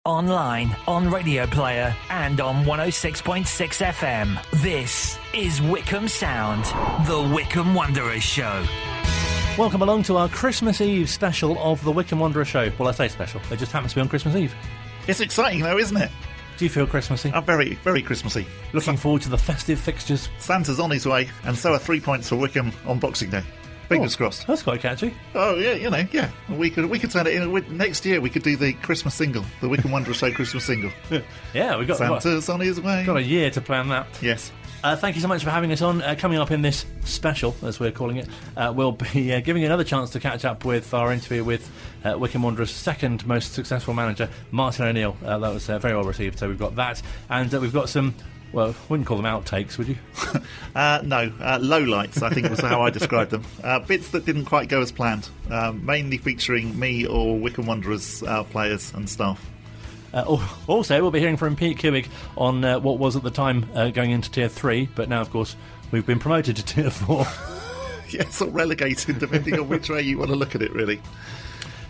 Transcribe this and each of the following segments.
Online, on Radio Player, and on 106.6 FM. This is Wycombe Sound, the Wycombe Wanderers Show. Welcome along to our Christmas Eve special of the Wycombe Wanderers Show. Well, I say special, it just happens to be on Christmas Eve. It's exciting though, isn't it? Do you feel Christmassy? Very, very Christmassy. Looking forward to the festive fixtures. Santa's on his way, and so are 3 points for Wycombe on Boxing Day. Fingers crossed. That's quite catchy. Oh yeah, yeah. We could turn it in. Next year we could do the Christmas single, the Wycombe Wanderers Show Christmas single. Yeah, we got Santa's on his way. Got a year to plan that. Yes. Thank you so much for having us on. Coming up in this special, as we're calling it, we'll be giving you another chance to catch up with our interview with Wycombe Wanderers' second most successful manager, Martin O'Neill. That was very well received, so we've got that. And we've got some, well, wouldn't call them outtakes, would you? No, lowlights, I think was how I described them. Bits that didn't quite go as planned, mainly featuring me or Wycombe Wanderers players and staff. Also, we'll be hearing from Pete Couhig on what was at the time going into Tier 3, but now, of course, we've been promoted to Tier 4. Yes, or relegated, depending on which way you want to look at it, really.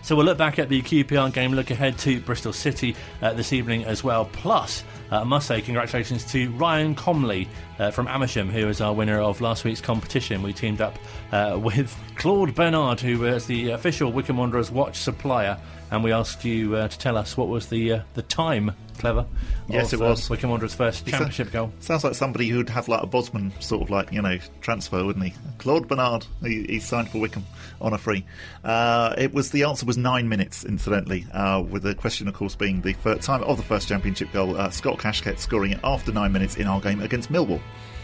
So we'll look back at the QPR game, look ahead to Bristol City this evening as well. Plus, I must say congratulations to Ryan Comley from Amersham, who is our winner of last week's competition. We teamed up with Claude Bernard, who is the official Wycombe Wanderers watch supplier, and we asked you to tell us what was the time, Clever. Yes, it was Wycombe Wanderers' first championship goal. Sounds like somebody who'd have like a Bosman sort of transfer, wouldn't he? Claude Bernard, he signed for Wycombe on a free. The answer was 9 minutes, incidentally, with the question, of course, being the first time of the first championship goal. Scott Cashket scoring it after 9 minutes in our game against Millwall.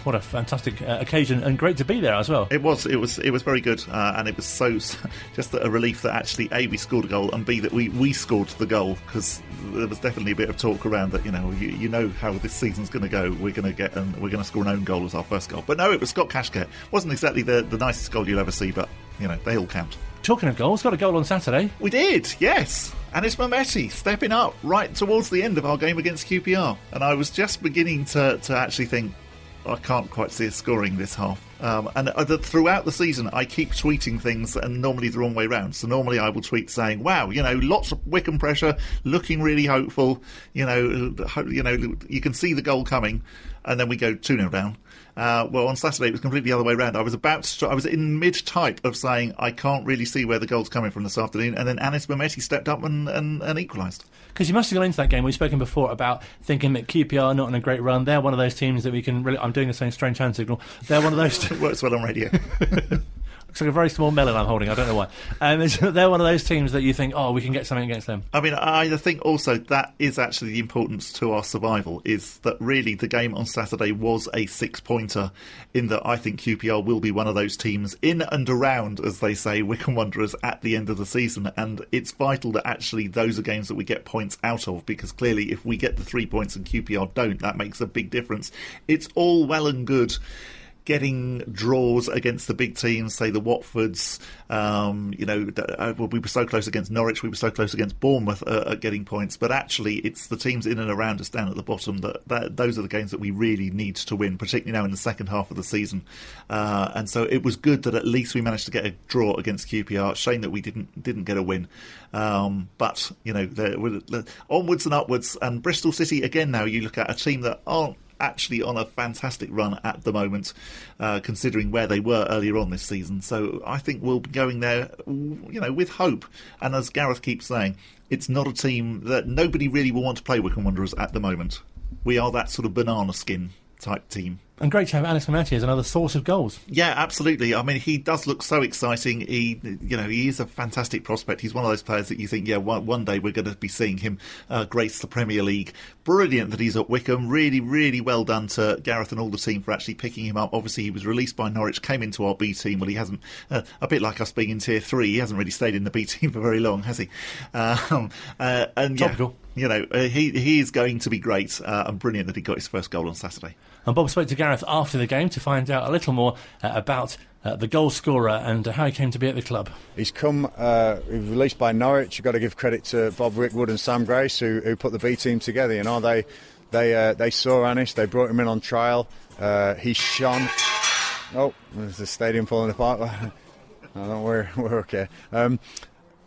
What a fantastic occasion, and great to be there as well. It was very good, and it was so just a relief that actually A, we scored a goal, and B, that we scored the goal, because there was definitely a bit of talk around that you know how this season's going to go. We're going to score an own goal as our first goal, but no, it was Scott Cashket. Wasn't exactly the nicest goal you'll ever see, but they all count. Talking of goals, got a goal on Saturday. We did, yes. And it's Mehmeti stepping up right towards the end of our game against QPR, and I was just beginning to actually think, I can't quite see us scoring this half. And throughout the season, I keep tweeting things, and normally the wrong way round. So normally I will tweet saying, "Wow, lots of Wycombe pressure, looking really hopeful. You can see the goal coming," and then we go 2-0 down. Well, on Saturday it was completely the other way around. I was in mid-type of saying I can't really see where the goal's coming from this afternoon, and then Anis Mehmeti stepped up and equalised. Because you must have gone into that game. We've spoken before about thinking that QPR are not in a great run. They're one of those teams that we can really... I'm doing the same strange hand signal. They're one of those... It works well on radio. Looks like a very small melon I'm holding. I don't know why. They're one of those teams that you think, we can get something against them. I mean, I think also that is actually the importance to our survival, is that really the game on Saturday was a 6-pointer, in that I think QPR will be one of those teams in and around, as they say, Wycombe Wanderers at the end of the season. And it's vital that actually those are games that we get points out of, because clearly if we get the 3 points and QPR don't, that makes a big difference. It's all well and good getting draws against the big teams, say the Watfords. We were so close against Norwich, we were so close against Bournemouth at getting points, but actually it's the teams in and around us down at the bottom that those are the games that we really need to win, particularly now in the second half of the season. And so it was good that at least we managed to get a draw against QPR. Shame that we didn't get a win. But onwards and upwards. And Bristol City again, now you look at a team that aren't actually on a fantastic run at the moment, considering where they were earlier on this season. So I think we'll be going there, with hope. And as Gareth keeps saying, it's not a team that nobody really will want to play Wycombe Wanderers at the moment. We are that sort of banana skin type team. And great to have Anis Mehmeti as another source of goals. Yeah, absolutely. I mean, he does look so exciting. He is a fantastic prospect. He's one of those players that you think, one day we're going to be seeing him grace the Premier League. Brilliant that he's at Wycombe. Really, really well done to Gareth and all the team for actually picking him up. Obviously, he was released by Norwich, came into our B team. Well, he hasn't, a bit like us being in Tier 3, he hasn't really stayed in the B team for very long, has he? Topical. He is going to be great, and brilliant that he got his first goal on Saturday. And Bob spoke to Gareth after the game to find out a little more about the goal scorer and how he came to be at the club. He's come, he was released by Norwich. You've got to give credit to Bob Rickwood and Sam Grace who put the B team together. They saw Anis, they brought him in on trial. He shone. Oh, there's the stadium falling apart. No, don't worry, we're okay.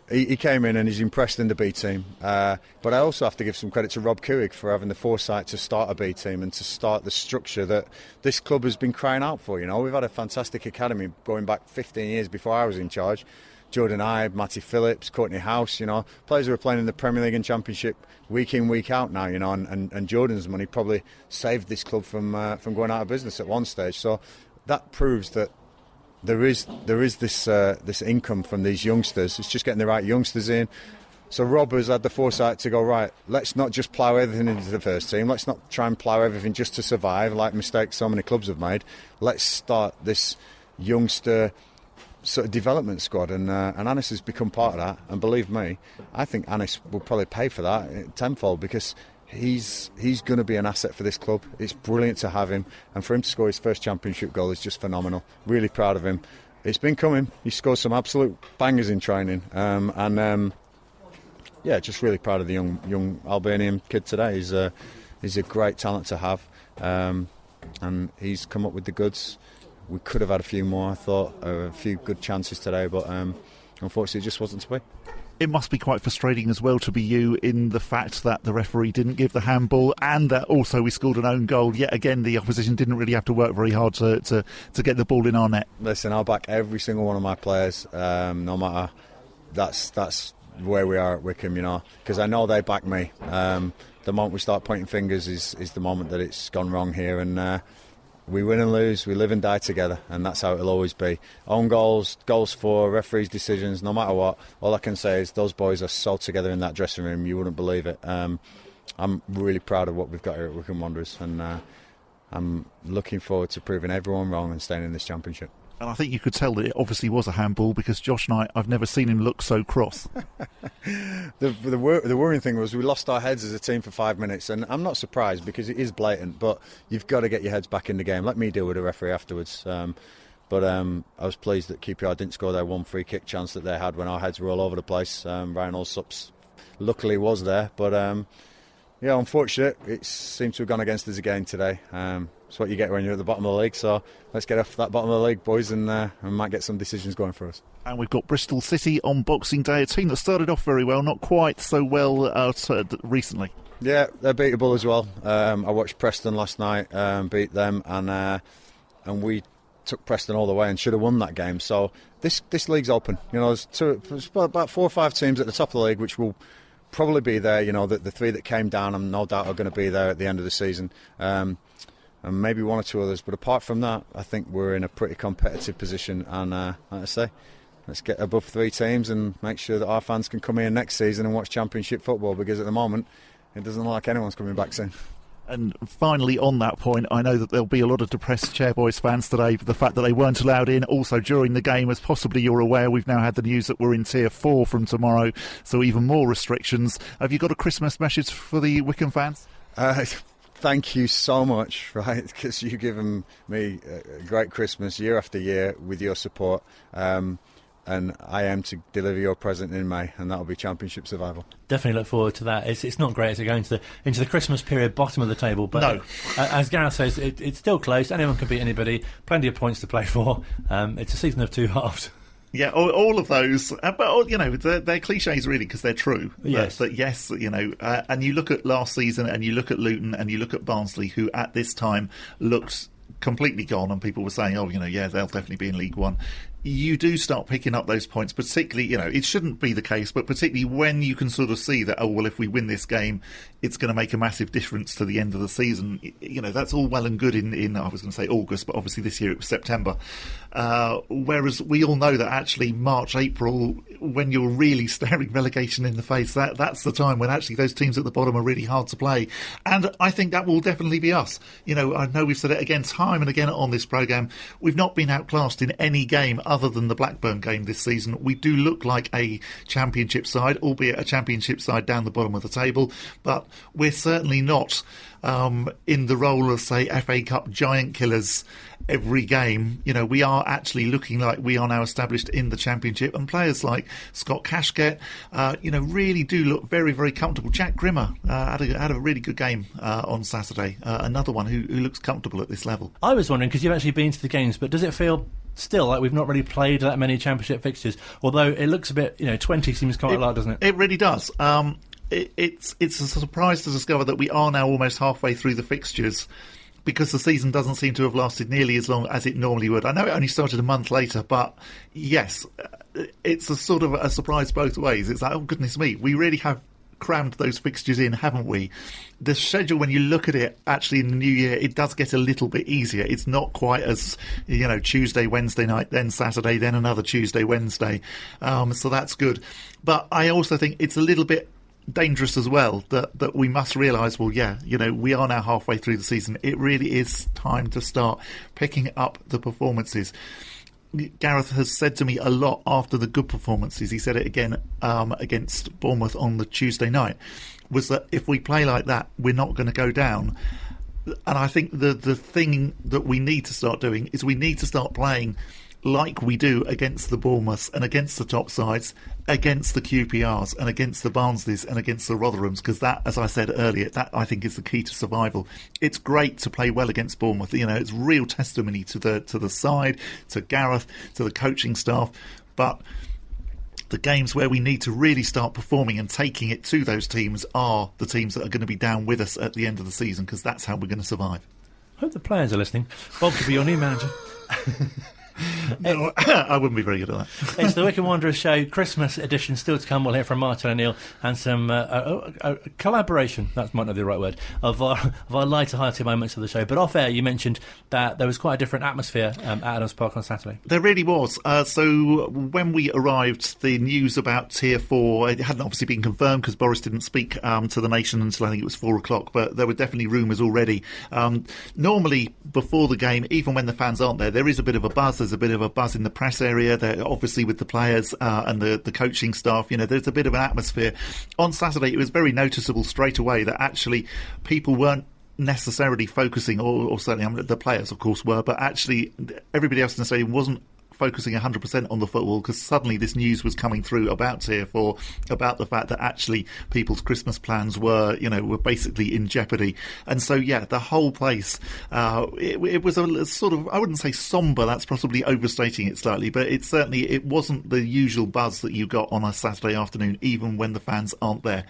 he came in and he's impressed in the B team. But I also have to give some credit to Rob Couhig for having the foresight to start a B team and to start the structure that this club has been crying out for. We've had a fantastic academy going back 15 years before I was in charge. Jordan Ibe, Matty Phillips, Courtney House, players who are playing in the Premier League and Championship week in, week out now, and Jordan's money probably saved this club from going out of business at one stage. So that proves that there is this income from these youngsters. It's just getting the right youngsters in. So Rob has had the foresight to go, right, let's not just plough everything into the first team. Let's not try and plough everything just to survive, like mistakes so many clubs have made. Let's start this youngster sort of development squad, and Anis has become part of that. And believe me, I think Anis will probably pay for that tenfold, because he's going to be an asset for this club. It's brilliant to have him, and for him to score his first Championship goal is just phenomenal. Really proud of him. It's been coming. He scored some absolute bangers in training, just really proud of the young Albanian kid today. He's a great talent to have, and he's come up with the goods. We could have had a few more, I thought, a few good chances today, but unfortunately it just wasn't to be. It must be quite frustrating as well to be you, in the fact that the referee didn't give the handball, and that also we scored an own goal. Yet again, the opposition didn't really have to work very hard to get the ball in our net. Listen, I'll back every single one of my players, no matter. That's where we are at Wycombe, because I know they back me. The moment we start pointing fingers is the moment that it's gone wrong here, and we win and lose, we live and die together, and that's how it'll always be. Own goals for, referees' decisions, no matter what. All I can say is those boys are so together in that dressing room, you wouldn't believe it. I'm really proud of what we've got here at Wycombe Wanderers, and I'm looking forward to proving everyone wrong and staying in this Championship. And I think you could tell that it obviously was a handball, because Josh and I've never seen him look so cross. The worrying thing was we lost our heads as a team for 5 minutes, and I'm not surprised because it is blatant, but you've got to get your heads back in the game. Let me deal with the referee afterwards. But I was pleased that QPR didn't score their one free kick chance that they had when our heads were all over the place. Ryan Allsop's luckily was there, but unfortunate. It seems to have gone against us again today. It's what you get when you're at the bottom of the league, so let's get off that bottom of the league, boys, and might get some decisions going for us. And we've got Bristol City on Boxing Day, a team that started off very well, not quite so well recently. Yeah, they're beatable as well. I watched Preston last night, beat them, and we took Preston all the way and should have won that game. So this league's open. There's about 4 or 5 teams at the top of the league which will probably be there. The 3 that came down, I'm no doubt are going to be there at the end of the season. And maybe 1 or 2 others, but apart from that, I think we're in a pretty competitive position, and like I say, let's get above 3 teams and make sure that our fans can come here next season and watch Championship football, because at the moment it doesn't look like anyone's coming back soon. And finally, on that point, I know that there'll be a lot of depressed Chairboys fans today for the fact that they weren't allowed in also during the game. As possibly you're aware, we've now had the news that we're in Tier 4 from tomorrow, so even more restrictions. Have you got a Christmas message for the Wycombe fans? Thank you so much, right? Because you've given me a great Christmas year after year with your support. And I am to deliver your present in May, and that'll be Championship survival. Definitely look forward to that. It's not great as we go into the Christmas period, bottom of the table, but no. As Gareth says, it's still close. Anyone can beat anybody. Plenty of points to play for. It's a season of 2 halves. Yeah, all of those, but they're cliches really, because they're true. Yes, and you look at last season, and you look at Luton, and you look at Barnsley, who at this time looked completely gone, and people were saying, they'll definitely be in League One. You do start picking up those points, particularly, it shouldn't be the case, but particularly when you can sort of see that, if we win this game, it's going to make a massive difference to the end of the season. That's all well and good in I was going to say August, but obviously this year it was September. Whereas we all know that actually March, April, when you're really staring relegation in the face, that's the time when actually those teams at the bottom are really hard to play. And I think that will definitely be us. I know we've said it again, time and again on this programme, we've not been outclassed in any game other than the Blackburn game this season. We do look like a Championship side, albeit a Championship side down the bottom of the table, but we're certainly not in the role of, say, FA Cup giant killers every game. We are actually looking like we are now established in the Championship, and players like Scott Cashgett, really do look very, very comfortable. Jack Grimmer had a really good game on Saturday. Another one who looks comfortable at this level. I was wondering, because you've actually been to the games, but does it feel still, like, we've not really played that many Championship fixtures. Although it looks a bit, 20 seems quite a lot, doesn't it? It really does. It's a surprise to discover that we are now almost halfway through the fixtures, because the season doesn't seem to have lasted nearly as long as it normally would. I know it only started a month later, but yes, it's a sort of a surprise both ways. It's like, oh goodness me, we really have crammed those fixtures in, haven't we? The schedule, when you look at it, actually in the new year, it does get a little bit easier. It's not quite as, Tuesday, Wednesday night, then Saturday, then another Tuesday, Wednesday. So that's good. But I also think it's a little bit dangerous as well that we must realise, we are now halfway through the season. It really is time to start picking up the performances. Gareth has said to me a lot after the good performances, he said it again against Bournemouth on the Tuesday night, was that if we play like that, we're not going to go down. And I think the thing that we need to start doing is we need to start playing like we do against the Bournemouths and against the top sides, against the QPRs and against the Barnsleys and against the Rotherhams, because that, as I said earlier, that I think is the key to survival. It's great to play well against Bournemouth. It's real testimony to the side, to Gareth, to the coaching staff. But the games where we need to really start performing and taking it to those teams are the teams that are going to be down with us at the end of the season, because that's how we're going to survive. I hope the players are listening. Bob could be your new manager. No, I wouldn't be very good at that. It's the Wycombe Wanderers Show Christmas edition still to come. We'll hear from Martin O'Neill and some collaboration, that might not be the right word, of our lighter, hearty moments of the show. But off air, you mentioned that there was quite a different atmosphere at Adams Park on Saturday. There really was. So when we arrived, the news about Tier 4, it hadn't obviously been confirmed because Boris didn't speak to the nation until I think it was 4 o'clock, but there were definitely rumours already. Normally, before the game, even when the fans aren't there is a bit of a buzz. There's a bit of a buzz in the press area. They're obviously with the players and the coaching staff. There's a bit of an atmosphere. On Saturday, it was very noticeable straight away that actually people weren't necessarily focusing, or certainly the players, of course, were, but actually everybody else in the stadium wasn't focusing 100% on the football, because suddenly this news was coming through about Tier 4, about the fact that actually people's Christmas plans were basically in jeopardy. And so, the whole place, it was a sort of, I wouldn't say sombre, that's possibly overstating it slightly, but it wasn't the usual buzz that you got on a Saturday afternoon, even when the fans aren't there.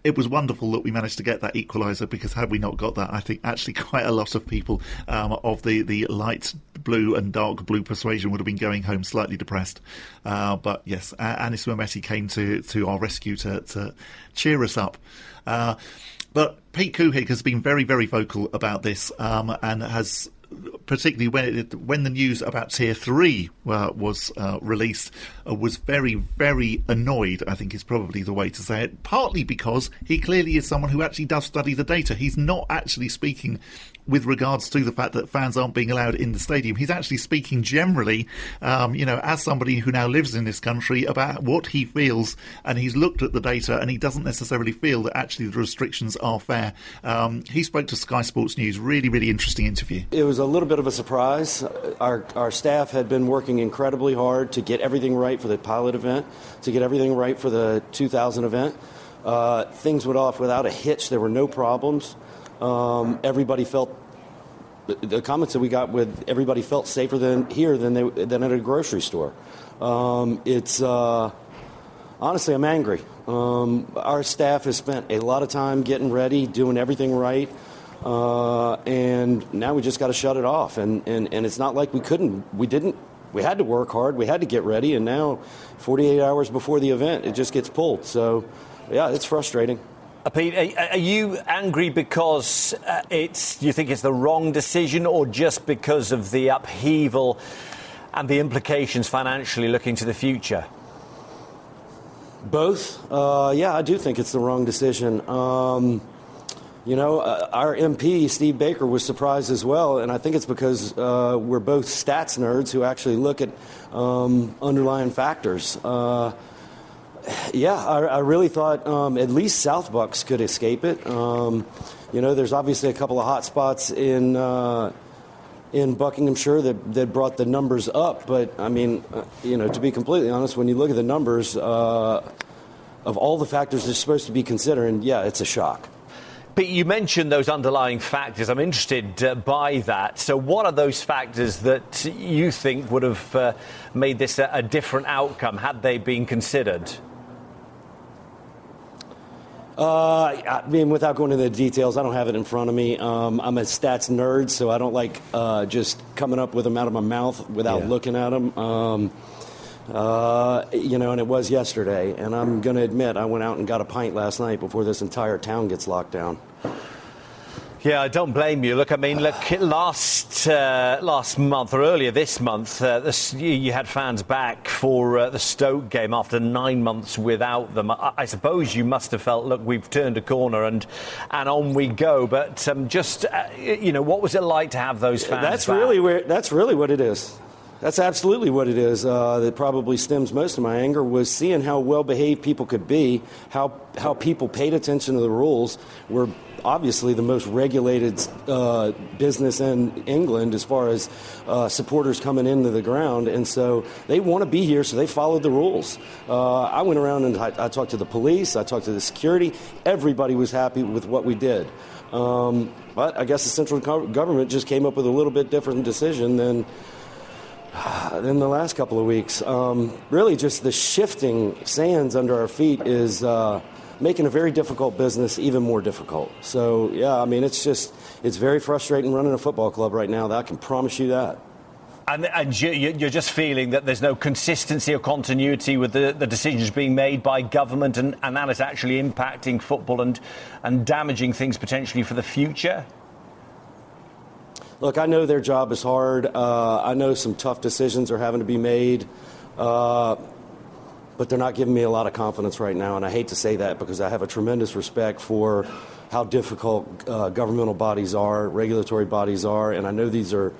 It was wonderful that we managed to get that equaliser, because had we not got that, I think actually quite a lot of people of the light blue and dark blue persuasion would have been going home slightly depressed. But yes, Anis Mehmeti came to our rescue to cheer us up. But Pete Couhig has been very, very vocal about this and has, particularly when the news about Tier 3 was released, was very, very annoyed, I think is probably the way to say it, partly because he clearly is someone who actually does study the data. He's not actually speaking with regards to the fact that fans aren't being allowed in the stadium. He's actually speaking generally, as somebody who now lives in this country, about what he feels, and he's looked at the data and he doesn't necessarily feel that actually the restrictions are fair. He spoke to Sky Sports News, really, really interesting interview. It was a little bit of a surprise. Our staff had been working incredibly hard to get everything right for the pilot event, to get everything right for the 2000 event. Things went off without a hitch. There were no problems. Everybody felt, the comments that we got with everybody felt safer than at a grocery store. Honestly, I'm angry. Our staff has spent a lot of time getting ready, doing everything right, and now we just got to shut it off. And it's not like we didn't. We had to work hard. We had to get ready, and now 48 hours before the event, it just gets pulled. So, yeah, it's frustrating. Pete, are you angry because you think it's the wrong decision, or just because of the upheaval and the implications financially looking to the future? Both. I do think it's the wrong decision. Our MP, Steve Baker, was surprised as well, and I think it's because we're both stats nerds who actually look at underlying factors. I really thought at least South Bucks could escape it. There's obviously a couple of hot spots in Buckinghamshire that brought the numbers up. But, to be completely honest, when you look at the numbers of all the factors they're supposed to be considering, it's a shock. But you mentioned those underlying factors. I'm interested by that. So what are those factors that you think would have made this a different outcome had they been considered? I mean, without going into the details, I don't have it in front of me. I'm a stats nerd, so I don't like just coming up with them out of my mouth without looking at them. And it was yesterday. And I'm going to admit, I went out and got a pint last night before this entire town gets locked down. Yeah, I don't blame you. Look, I mean, last month or earlier this month, you had fans back for the Stoke game after 9 months without them. I suppose you must have felt, look, we've turned a corner and on we go. But what was it like to have those fans That's back? That's really what it is. That's absolutely what it is. That probably stems most of my anger was seeing how well-behaved people could be, how people paid attention to the rules. We're obviously the most regulated business in England as far as supporters coming into the ground, and so they want to be here, so they followed the rules. I went around and I talked to the police, I talked to the security. Everybody was happy with what we did. But I guess the central government just came up with a little bit different decision than the last couple of weeks. Really just the shifting sands under our feet is making a very difficult business even more difficult. So, yeah, I mean, it's very frustrating running a football club right now. I can promise you that. And you're just feeling that there's no consistency or continuity with the decisions being made by government and that is actually impacting football and damaging things potentially for the future? Look, I know their job is hard. I know some tough decisions are having to be made. But they're not giving me a lot of confidence right now. And I hate to say that because I have a tremendous respect for how difficult governmental bodies are, regulatory bodies are. And I know these are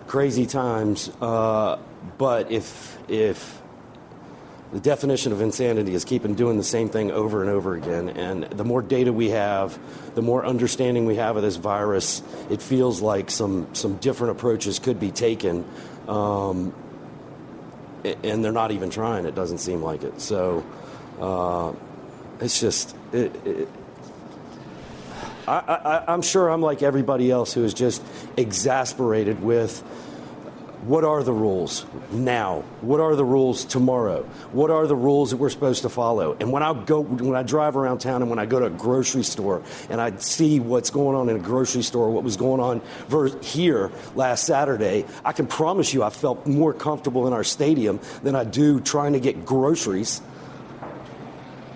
crazy times. But if the definition of insanity is keeping doing the same thing over and over again, and the more data we have, the more understanding we have of this virus, it feels like some different approaches could be taken. And they're not even trying. It doesn't seem like it. So it's just I'm sure I'm like everybody else who is just exasperated with what are the rules now? What are the rules tomorrow? What are the rules that we're supposed to follow? And when I drive around town and when I go to a grocery store and I see what's going on in a grocery store, what was going on here last Saturday, I can promise you I felt more comfortable in our stadium than I do trying to get groceries.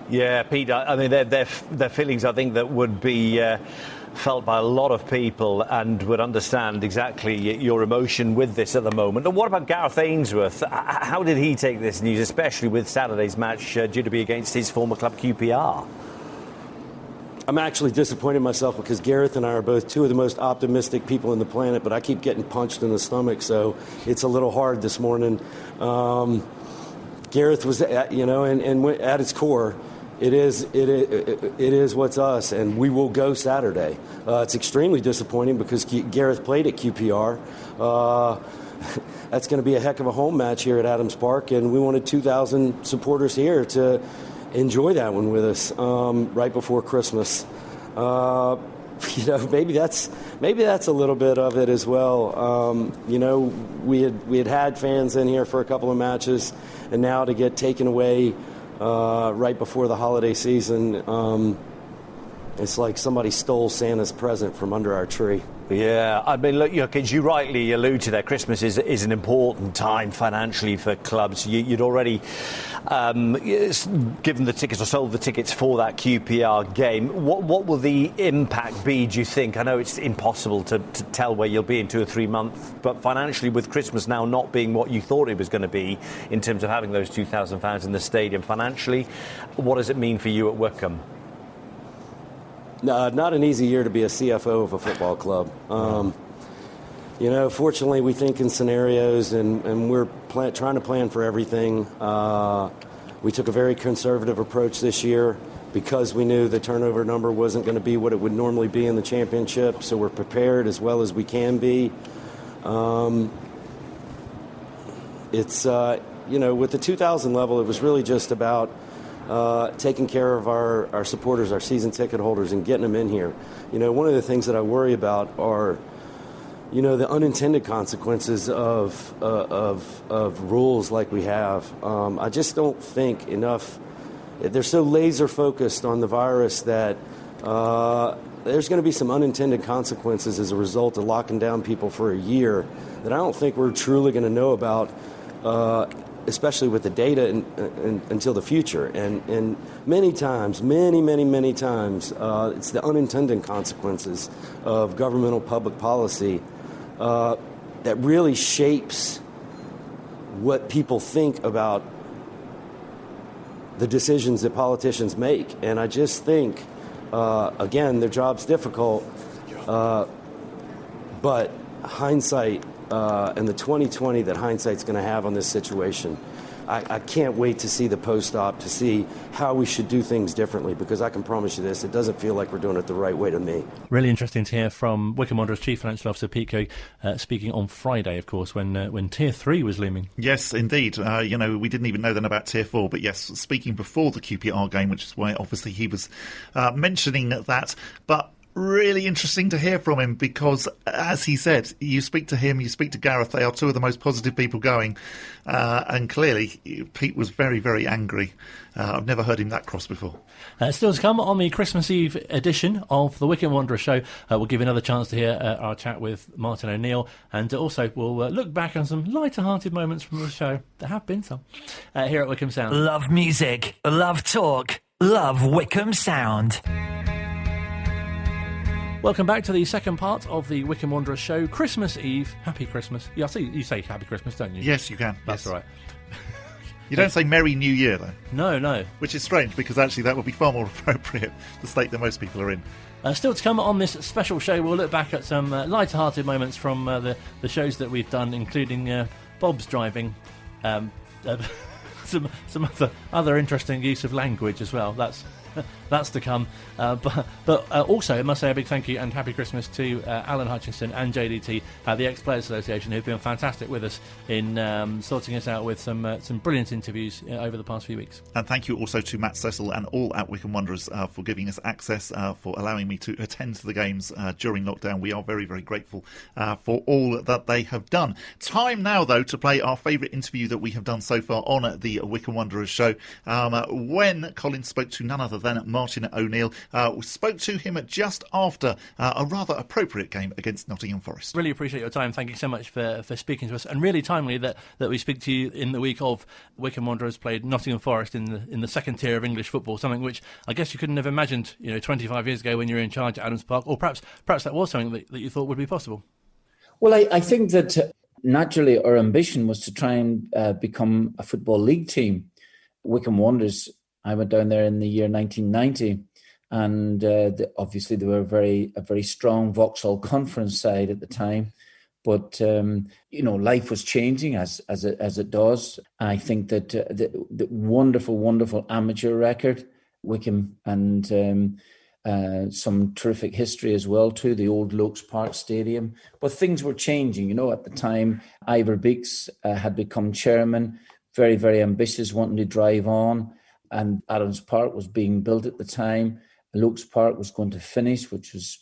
Yeah, Pete, I mean, they're feelings, I think, that would be felt by a lot of people and would understand exactly your emotion with this at the moment. And what about Gareth Ainsworth? How did he take this news, especially with Saturday's match due to be against his former club QPR? I'm actually disappointed in myself because Gareth and I are both two of the most optimistic people on the planet, but I keep getting punched in the stomach, so it's a little hard this morning. Gareth was, and at its core, it is what's us, and we will go Saturday. It's extremely disappointing because Gareth played at QPR. That's going to be a heck of a home match here at Adams Park, and we wanted 2,000 supporters here to enjoy that one with us right before Christmas. Maybe that's a little bit of it as well. We had fans in here for a couple of matches, and now to get taken away right before the holiday season, it's like somebody stole Santa's present from under our tree. Yeah, I mean, look, as you rightly allude to there, Christmas is an important time financially for clubs. You'd already given the tickets or sold the tickets for that QPR game. What will the impact be, do you think? I know it's impossible to tell where you'll be in 2 or 3 months, but financially, with Christmas now not being what you thought it was going to be in terms of having those 2,000 fans in the stadium, financially, what does it mean for you at Wycombe? Not an easy year to be a CFO of a football club. Fortunately, we think in scenarios, and we're trying to plan for everything. We took a very conservative approach this year because we knew the turnover number wasn't going to be what it would normally be in the championship, so we're prepared as well as we can be. With the 2,000 level, it was really just about taking care of our supporters, our season ticket holders, and getting them in here. One of the things that I worry about are, the unintended consequences of rules like we have. I just don't think enough. They're so laser focused on the virus that there's going to be some unintended consequences as a result of locking down people for a year that I don't think we're truly going to know about, especially with the data until the future. And many times, many times, it's the unintended consequences of governmental public policy that really shapes what people think about the decisions that politicians make. And I just think, again, their job's difficult, but hindsight and the 2020 that hindsight's going to have on this situation, I can't wait to see the post-op, to see how we should do things differently, because I can promise you this, it doesn't feel like we're doing it the right way to me. Really interesting to hear from Wycombe Wanderers Chief Financial Officer Pete Couhig, speaking on Friday, of course, when Tier 3 was looming. Yes, indeed. We didn't even know then about Tier 4, but yes, speaking before the QPR game, which is why obviously he was mentioning that. But really interesting to hear from him because, as he said, you speak to him, you speak to Gareth, they are two of the most positive people going. And clearly, Pete was very, very angry. I've never heard him that cross before. Still to come on the Christmas Eve edition of the Wycombe Wanderers Show. We'll give you another chance to hear our chat with Martin O'Neill, and also we'll look back on some lighter-hearted moments from the show. There have been some here at Wycombe Sound. Love music, love talk, love Wycombe Sound. Welcome back to the second part of the Wycombe Wanderers Show. Christmas Eve. Happy Christmas. Yeah, I see you say Happy Christmas, don't you? Yes, you can. That's yes. all right. You don't say Merry New Year, though. No. Which is strange, because actually that would be far more appropriate, the state that most people are in. Still to come on this special show, we'll look back at some lighter-hearted moments from the shows that we've done, including Bob's driving, some other interesting use of language as well. That's to come. But also, I must say a big thank you and happy Christmas to Alan Hutchinson and JDT, the Ex-Players Association, who've been fantastic with us in sorting us out with some brilliant interviews over the past few weeks. And thank you also to Matt Cecil and all at Wycombe Wanderers for giving us access, for allowing me to attend to the games during lockdown. We are very, very grateful for all that they have done. Time now, though, to play our favourite interview that we have done so far on the Wycombe Wanderers Show, when Colin spoke to none other than Martin O'Neill. We spoke to him just after a rather appropriate game against Nottingham Forest. Really appreciate your time. Thank you so much for speaking to us, and really timely that we speak to you in the week of Wycombe Wanderers played Nottingham Forest in the second tier of English football, something which I guess you couldn't have imagined 25 years ago when you were in charge at Adams Park, or perhaps that was something that you thought would be possible. Well, I think that naturally our ambition was to try and become a Football League team. Wycombe Wanderers, I went down there in the year 1990, and obviously they were a very strong Vauxhall Conference side at the time. But life was changing as it does. I think that the wonderful amateur record, Wycombe, and some terrific history as well too. The old Lokes Park Stadium, but things were changing. At the time, Ivor Beeks had become chairman, very, very ambitious, wanting to drive on. And Adams Park was being built at the time. Lokes Park was going to finish, which was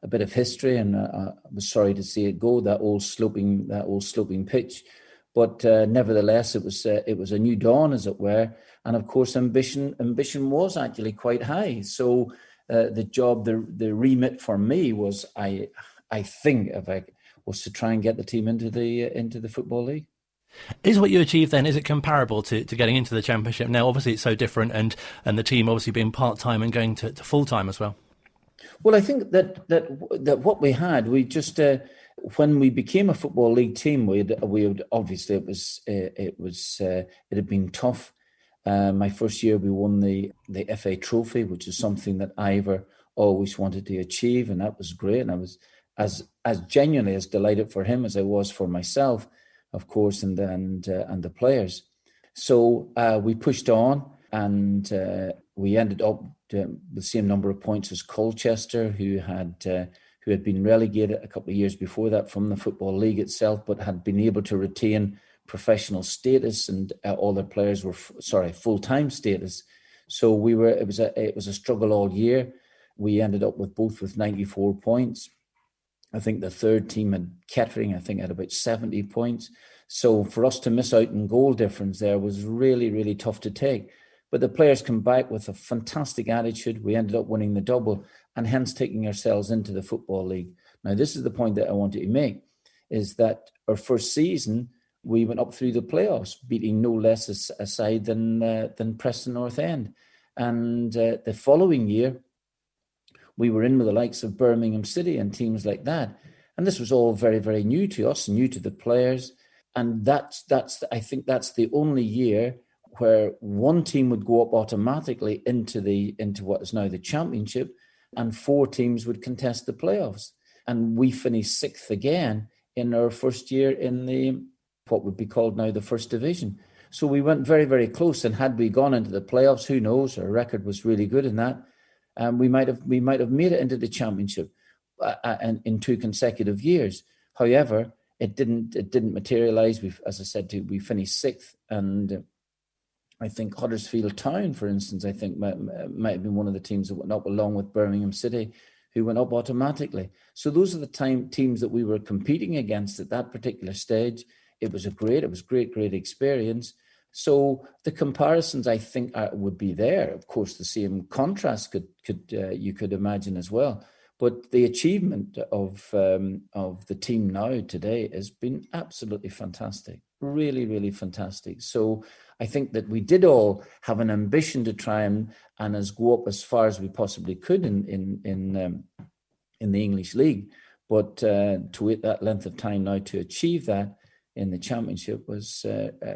a bit of history, and I was sorry to see it go. That old sloping pitch, but nevertheless, it was a new dawn, as it were. And of course, ambition was actually quite high. So the remit for me was, I think, was to try and get the team into the Football League. Is what you achieved then, is it comparable to getting into the Championship? Now, obviously, it's so different, and the team obviously being part-time and going to full-time as well. Well, I think that what we had, we just when we became a Football League team, we would obviously it had been tough. My first year, we won the FA Trophy, which is something that Ivor always wanted to achieve, and that was great. And I was as genuinely as delighted for him as I was for myself, of course, and the players. So we pushed on, and we ended up the same number of points as Colchester, who had been relegated a couple of years before that from the Football League itself, but had been able to retain professional status, and all their players were full-time status. So it was a struggle all year. We ended up with 94 points. I think the third team had Kettering, I think, had about 70 points. So for us to miss out in goal difference there was really, really tough to take. But the players come back with a fantastic attitude. We ended up winning the double and hence taking ourselves into the Football League. Now, this is the point that I wanted to make, is that our first season, we went up through the playoffs, beating no less a side than Preston North End. And the following year, we were in with the likes of Birmingham City and teams like that. And this was all very, very new to us, new to the players. And I think that's the only year where one team would go up automatically into what is now the Championship, and 4 teams would contest the playoffs. And we finished 6th again in our first year in the what would be called now the First Division. So we went very, very close. And had we gone into the playoffs, who knows? Our record was really good in that. We might have made it into the Championship in 2 consecutive years. However, it didn't materialise. As I said, we finished 6th, and I think Huddersfield Town, for instance, I think might have been one of the teams that went up, along with Birmingham City, who went up automatically. So those are the teams that we were competing against at that particular stage. It was great experience. So the comparisons, I think, would be there. Of course, the same contrast you could imagine as well. But the achievement of the team now today has been absolutely fantastic, really, really fantastic. So I think that we did all have an ambition to try and go up as far as we possibly could in the English League. But to wait that length of time now to achieve that in the Championship was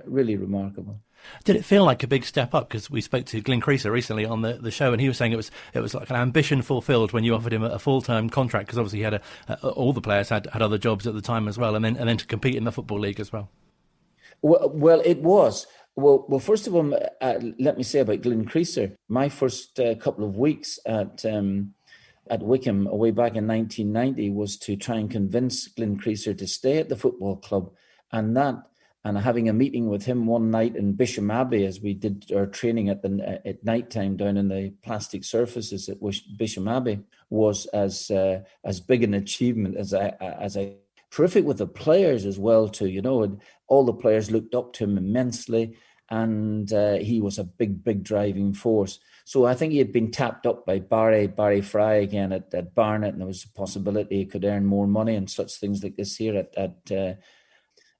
really remarkable. Did it feel like a big step up? Because we spoke to Glyn Creaser recently on the show, and he was saying it was like an ambition fulfilled when you offered him a full-time contract, because obviously he had all the players had other jobs at the time as well, and then to compete in the Football League as well. Well, it was. Well, first of all, let me say about Glyn Creaser. My first couple of weeks at Wycombe, way back in 1990, was to try and convince Glyn Creaser to stay at the football club, and having a meeting with him one night in Bisham Abbey, as we did our training at night time down in the plastic surfaces at Bisham Abbey, was as big an achievement as I terrific with the players as well too. You know, and all the players looked up to him immensely, and he was a big driving force. So I think he had been tapped up by Barry Fry again at Barnet, and there was a possibility he could earn more money and such things like this here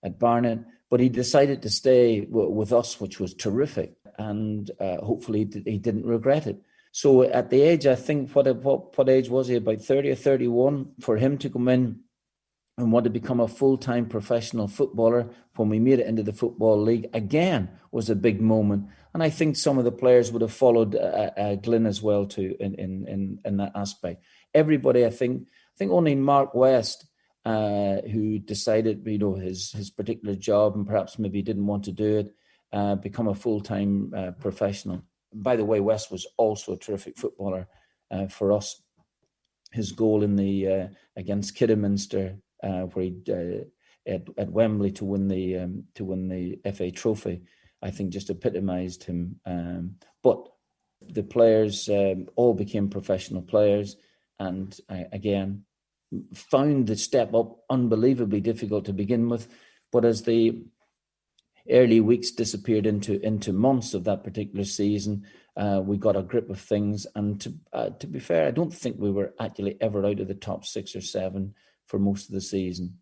at Barnet. But he decided to stay with us, which was terrific, and hopefully he didn't regret it. So at the age, I think, what age was he? About 30 or 31, for him to come in and want to become a full-time professional footballer when we made it into the Football League again was a big moment. And I think some of the players would have followed Glyn as well too in that aspect. Everybody, I think only Mark West, who decided, his particular job, and perhaps maybe didn't want to do it, become a full-time professional. By the way, West was also a terrific footballer for us. His goal in the against Kidderminster, where he at Wembley to win the FA Trophy, I think just epitomised him. But the players all became professional players, and again, found the step up unbelievably difficult to begin with, but as the early weeks disappeared into months of that particular season, we got a grip of things. And to be fair, I don't think we were actually ever out of the top 6 or 7 for most of the season.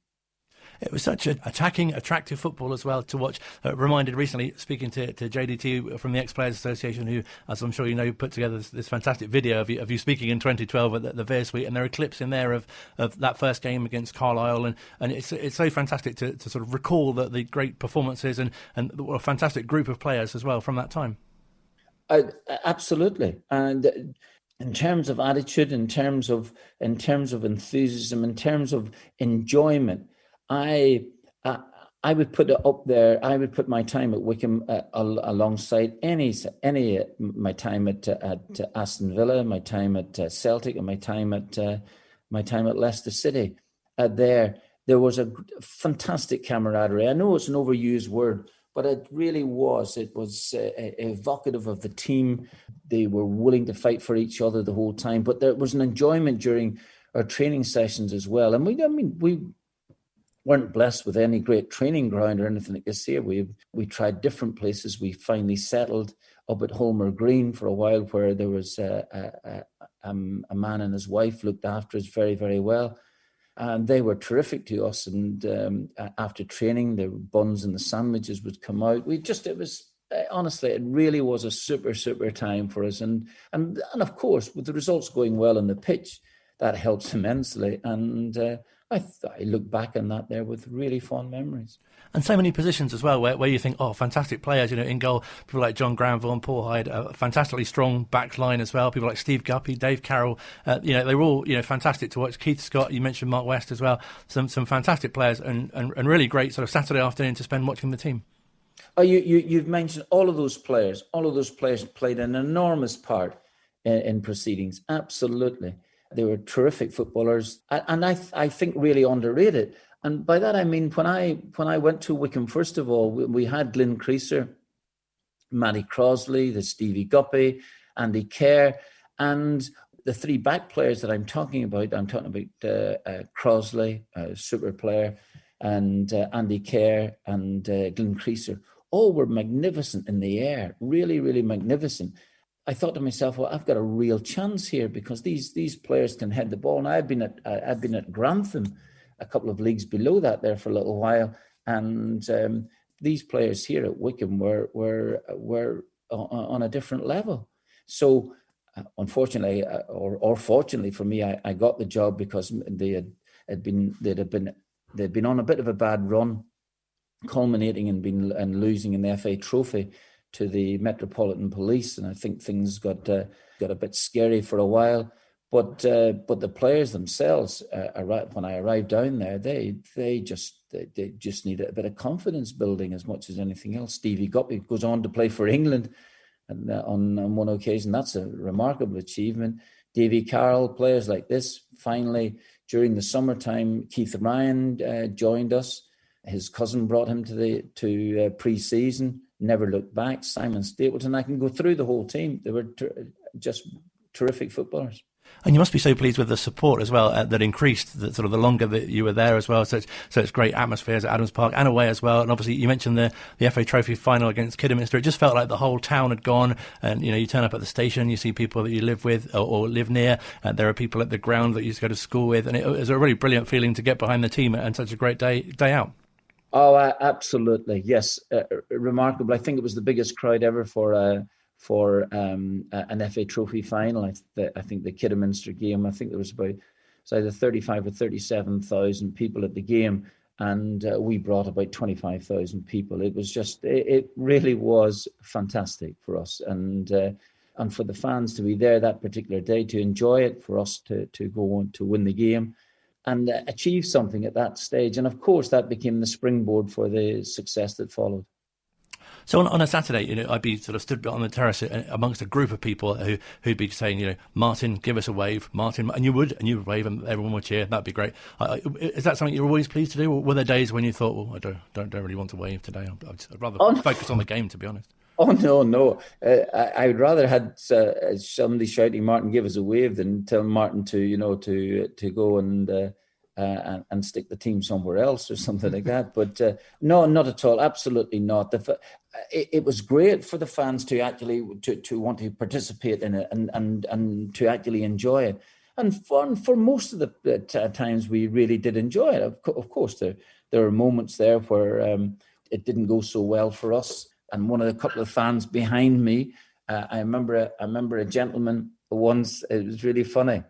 It was such an attacking, attractive football as well to watch. Reminded recently, speaking to JDT from the Ex-Players Association, who, as I'm sure you know, put together this fantastic video of you speaking in 2012 at the Veer Suite, and there are clips in there of that first game against Carlisle, and it's so fantastic to sort of recall the great performances and a fantastic group of players as well from that time. Absolutely, and in terms of attitude, in terms of enthusiasm, in terms of enjoyment, I would put it up there. I would put my time at Wycombe alongside any my time at Aston Villa, my time at Celtic, and my time at Leicester City. There There was a fantastic camaraderie. I know it's an overused word, but it really was. It was evocative of the team. They were willing to fight for each other the whole time. But there was an enjoyment during our training sessions as well. And we weren't blessed with any great training ground or anything like this here. We tried different places. We finally settled up at Holmer Green for a while, where there was a man and his wife looked after us very, very well. And they were terrific to us. And after training, the buns and the sandwiches would come out. Honestly, it really was a super, super time for us. And of course, with the results going well on the pitch, that helps immensely. And I look back on that there with really fond memories. And so many positions as well where you think, oh, fantastic players, in goal, people like John Granville and Paul Hyde, a fantastically strong back line as well, people like Steve Guppy, Dave Carroll, they were all, fantastic to watch. Keith Scott, you mentioned Mark West as well, some fantastic players and really great sort of Saturday afternoon to spend watching the team. Oh, you've mentioned all of those players. All of those players played an enormous part in proceedings, absolutely. They were terrific footballers, and I think really underrated. And by that I mean when I went to Wycombe, first of all, we had Glyn Creaser, Matty Crosley, the Stevie Guppy, Andy Kerr, and the three back players that I'm talking about. I'm talking about Crosley, a super player, and Andy Kerr and Glyn Creaser. All were magnificent in the air, really, really magnificent. I thought to myself, well, I've got a real chance here because these players can head the ball. And I've been at Grantham, a couple of leagues below that there for a little while, and these players here at Wycombe were on a different level. So, unfortunately, or fortunately for me, I got the job because they'd been on a bit of a bad run, culminating in losing in the FA Trophy to the Metropolitan Police, and I think things got a bit scary for a while. But the players themselves, when I arrived down there, they just needed a bit of confidence building as much as anything else. Stevie Guppy goes on to play for England, and on one occasion, that's a remarkable achievement. Davy Carroll, players like this. Finally, during the summertime, Keith Ryan joined us. His cousin brought him to pre-season. Never looked back. Simon Stapleton. I can go through the whole team. They were just terrific footballers. And you must be so pleased with the support as well that increased the longer that you were there as well. So it's great atmospheres at Adams Park and away as well. And obviously you mentioned the FA Trophy final against Kidderminster. It just felt like the whole town had gone. And you turn up at the station, you see people that you live with or live near. There are people at the ground that you used to go to school with, and it was a really brilliant feeling to get behind the team and such a great day out. Oh, absolutely, yes, remarkable. I think it was the biggest crowd ever for an FA Trophy final. I think the Kidderminster game. I think there was either 35 or 37,000 people at the game, and we brought about 25,000 people. It was it really was fantastic for us, and for the fans to be there that particular day to enjoy it, for us to go on to win the game and achieve something at that stage. And of course, that became the springboard for the success that followed. So on a Saturday, I'd be sort of stood on the terrace amongst a group of people who'd be saying, Martin, give us a wave, Martin, and you would wave, and everyone would cheer. That'd be great. Is that something you're always pleased to do, or were there days when you thought, well, I don't really want to wave today? I'd rather focus on the game, to be honest. Oh no! I would rather had somebody shouting, "Martin, give us a wave," than tell Martin to go and stick the team somewhere else or something like that. But no, not at all. Absolutely not. It was great for the fans to actually to want to participate in it and to actually enjoy it. And for most of the times, we really did enjoy it. Of course, there are moments there where it didn't go so well for us. And one of the couple of fans behind me, I remember a gentleman once. It was really funny.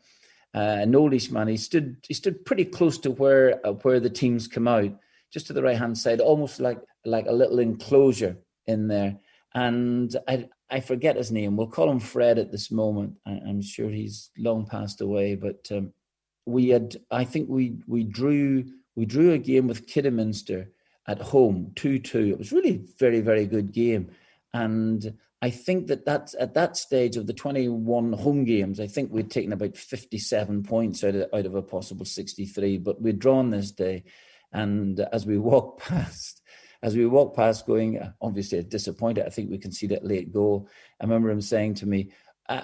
An oldish man. He stood pretty close to where the teams come out, just to the right hand side, almost like a little enclosure in there. And I forget his name. We'll call him Fred at this moment. I'm sure he's long passed away. But we drew a game with Kidderminster at home, 2-2. It was really a very, very good game. And I think that's at that stage of the 21 home games, I think we'd taken about 57 points out of a possible 63, but we'd drawn this day. And as we walked past going, obviously disappointed, I think we conceded a late goal. I remember him saying to me,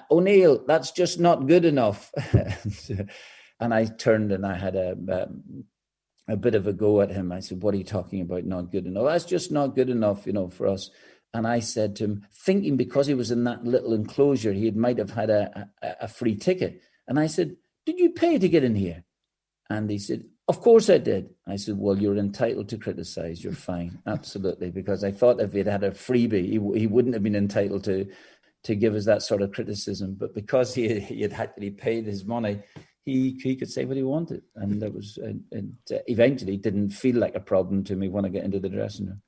O'Neill, that's just not good enough. And I turned and I had a bit of a go at him. I said, what are you talking about, not good enough? That's just not good enough, for us. And I said to him, thinking because he was in that little enclosure, he might have had a free ticket. And I said, did you pay to get in here? And he said, of course I did. I said, well, you're entitled to criticise. You're fine. Absolutely. Because I thought if he'd had a freebie, he wouldn't have been entitled to give us that sort of criticism. But because he had actually paid his money, he could say what he wanted. And that was eventually didn't feel like a problem to me when I get into the dressing room.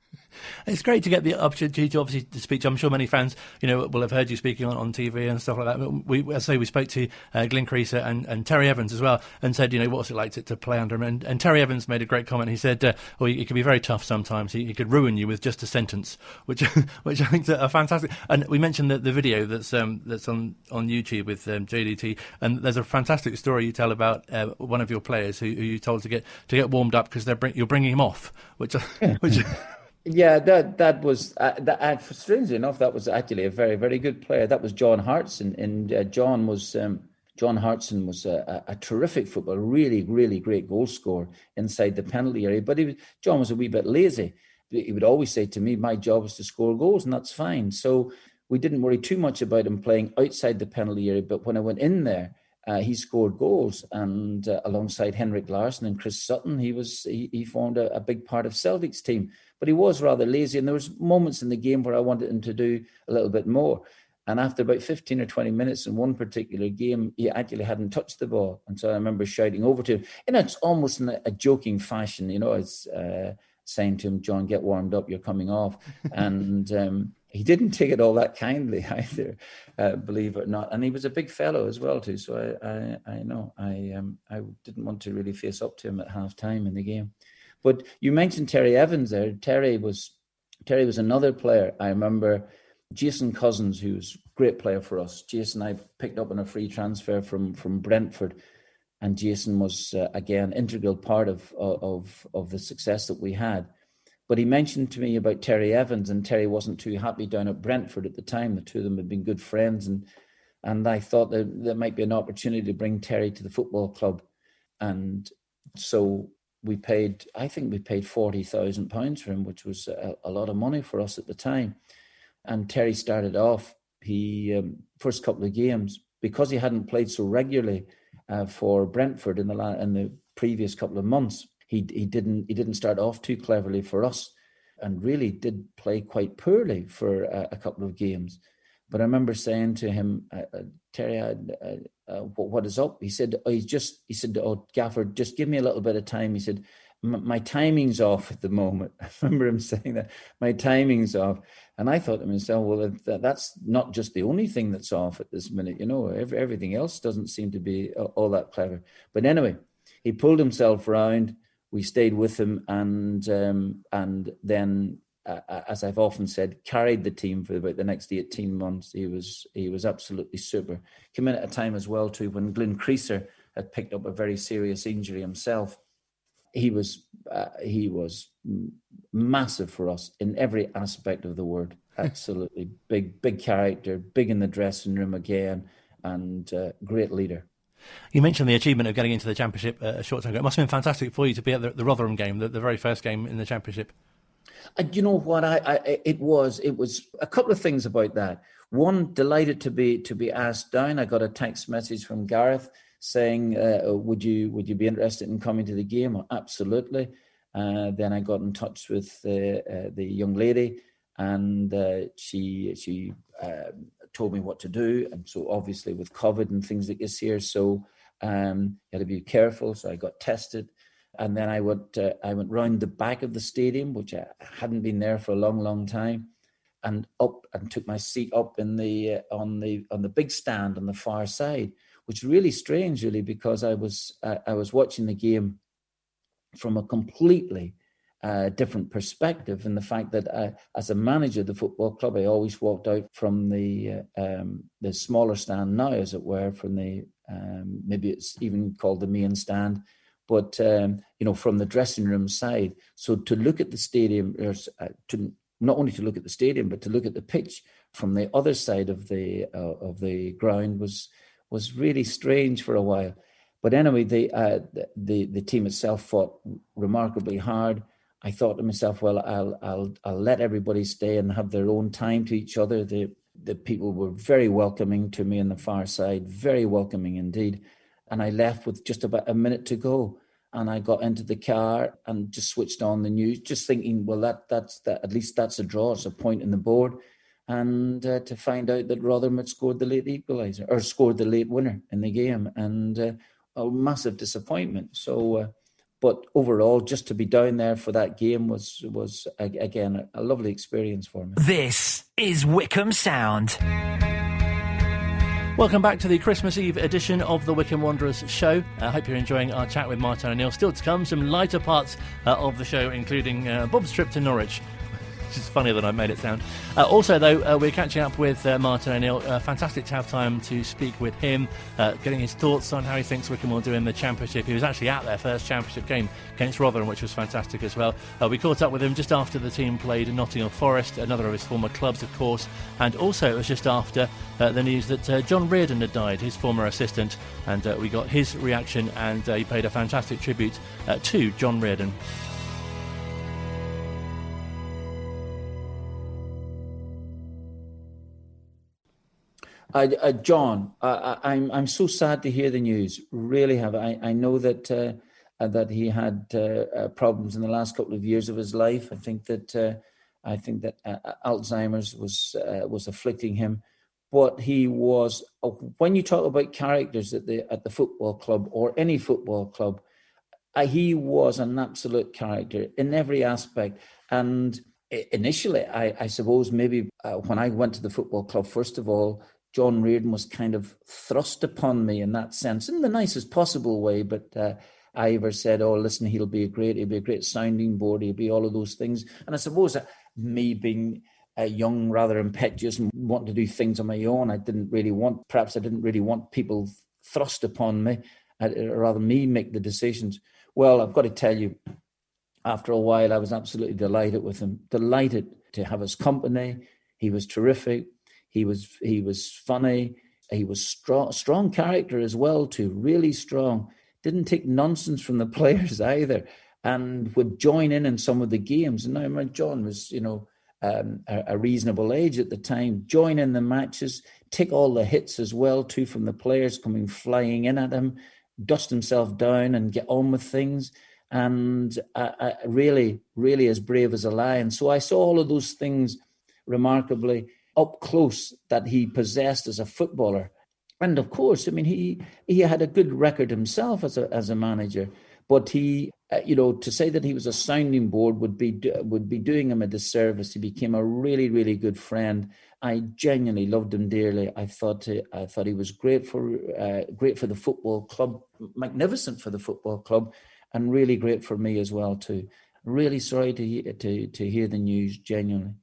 It's great to get the opportunity to obviously to speak to. I'm sure many fans, will have heard you speaking on TV and stuff like that. But we spoke to Glenn Creaser and Terry Evans as well, and said, what's it like to play under him? And Terry Evans made a great comment. He said, he can be very tough sometimes. He could ruin you with just a sentence, which I think is a fantastic. And we mentioned the video that's on YouTube with JDT, and there's a fantastic story you tell about one of your players who you told to get warmed up because you're bringing him off, which. Yeah, that was strangely enough, that was actually a very, very good player. That was John Hartson, and John Hartson was a terrific footballer, really, really great goal scorer inside the penalty area. But John was a wee bit lazy. He would always say to me, "My job is to score goals, and that's fine." So we didn't worry too much about him playing outside the penalty area. But when I went in there, he scored goals, and alongside Henrik Larsson and Chris Sutton, he formed a big part of Celtic's team. But he was rather lazy, and there was moments in the game where I wanted him to do a little bit more. And after about 15 or 20 minutes in one particular game, he actually hadn't touched the ball. And so I remember shouting over to him, it's almost in a joking fashion, it's saying to him, "John, get warmed up, you're coming off." And he didn't take it all that kindly either, believe it or not. And he was a big fellow as well too. So I didn't want to really face up to him at half time in the game. But you mentioned Terry Evans there. Terry was another player. I remember Jason Cousins, who was a great player for us. Jason I picked up on a free transfer from Brentford, and Jason was again integral part of the success that we had. But he mentioned to me about Terry Evans, and Terry wasn't too happy down at Brentford at the time. The two of them had been good friends, and I thought that there might be an opportunity to bring Terry to the football club. And so we paid £40,000 for him, which was a lot of money for us at the time. And Terry started off, first couple of games, because he hadn't played so regularly for Brentford in the previous couple of months, he didn't start off too cleverly for us, and really did play quite poorly for a couple of games. But I remember saying to him, Terry, what is up? He said, "Oh, Gaffer, just give me a little bit of time." He said, "My timing's off at the moment." I remember him saying that, "My timing's off." And I thought to myself, well, that's not just the only thing that's off at this minute. Everything else doesn't seem to be all that clever. But anyway, he pulled himself around. We stayed with him, and then, as I've often said, carried the team for about the next 18 months. He was absolutely super. Came in at a time as well too when Glenn Creaser had picked up a very serious injury himself. He was massive for us in every aspect of the word. Absolutely big character, big in the dressing room again, and great leader. You mentioned the achievement of getting into the Championship a short time ago. It must have been fantastic for you to be at the Rotherham game, the very first game in the Championship. You know what? It was a couple of things about that. One, delighted to be asked down. I got a text message from Gareth saying, "Would you be interested in coming to the game?" Absolutely. Then I got in touch with the young lady, and she told me what to do. And so obviously with COVID and things like this here, so you had to be careful. So I got tested. And then I went round the back of the stadium, which I hadn't been there for a long, long time, and up and took my seat up in on the big stand on the far side, which is really strange, really, because I was watching the game from a completely different perspective, in the fact that as a manager of the football club, I always walked out from the smaller stand now, as it were, from the maybe it's even called the main stand, but from the dressing room side. So to look at the stadium, to not only to look at the stadium, but to look at the pitch from the other side of the ground was really strange for a while. But anyway, the team itself fought remarkably hard. I thought to myself, well, I'll let everybody stay and have their own time to each other. The people were very welcoming to me on the far side, very welcoming indeed. And I left with just about a minute to go. And I got into the car and just switched on the news, just thinking, well, that's at least that's a draw. It's a point in the board. And to find out that Rotherham had scored the late equaliser, or scored the late winner in the game. And a massive disappointment. So, but overall, just to be down there for that game was again, a lovely experience for me. This is Wycombe Sound. Welcome back to the Christmas Eve edition of the Wycombe Wanderers Show. I hope you're enjoying our chat with Martin O'Neill. Still to come, some lighter parts of the show, including Bob's trip to Norwich. Which is funnier than I made it sound. Also, though, we're catching up with Martin O'Neill. Fantastic to have time to speak with him, getting his thoughts on how he thinks Wycombe will do in the Championship. He was actually at their first Championship game against Rotherham, which was fantastic as well. We caught up with him just after the team played Nottingham Forest, another of his former clubs, of course. And also, it was just after the news that John Reardon had died, his former assistant. And we got his reaction, and he paid a fantastic tribute to John Reardon. John, I'm so sad to hear the news. Really have. I know that he had problems in the last couple of years of his life. I think that Alzheimer's was afflicting him. But he was. When you talk about characters at the football club or any football club, he was an absolute character in every aspect. And initially, I suppose maybe when I went to the football club, first of all, John Reardon was kind of thrust upon me in that sense, in the nicest possible way. But Ivor said, "Oh, listen, he'll be a great sounding board. He'll be all of those things." And I suppose me being young, rather impetuous, and wanting to do things on my own, I didn't really want people thrust upon me. I'd rather me make the decisions. Well, I've got to tell you, after a while, I was absolutely delighted with him. Delighted to have his company. He was terrific. He was funny. He was strong character as well too, really strong. Didn't take nonsense from the players either, and would join in some of the games. And now John was, a reasonable age at the time. Join in the matches, take all the hits as well too from the players coming flying in at him, dust himself down and get on with things. And really, really as brave as a lion. So I saw all of those things remarkably up close that he possessed as a footballer. And of course, I mean, he had a good record himself as a manager, but he, to say that he was a sounding board would be doing him a disservice. He became a really, really good friend. I genuinely loved him dearly. I thought he was great for the football club, magnificent for the football club, and really great for me as well too. Really sorry to hear the news, genuinely.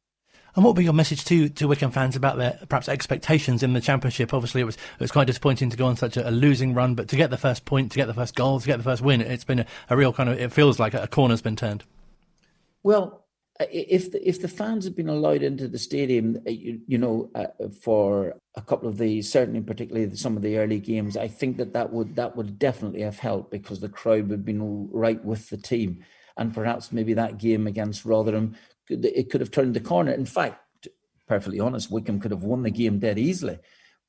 And what would be your message to Wycombe fans about their perhaps expectations in the Championship? Obviously, it was quite disappointing to go on such a losing run, but to get the first point, to get the first goal, to get the first win, it's been a real kind of. It feels like a corner's been turned. Well, if the fans had been allowed into the stadium, for a couple of these, certainly particularly some of the early games, I think that would definitely have helped, because the crowd would have been right with the team, and perhaps maybe that game against Rotherham, it could have turned the corner. In fact, perfectly honest, Wycombe could have won the game dead easily.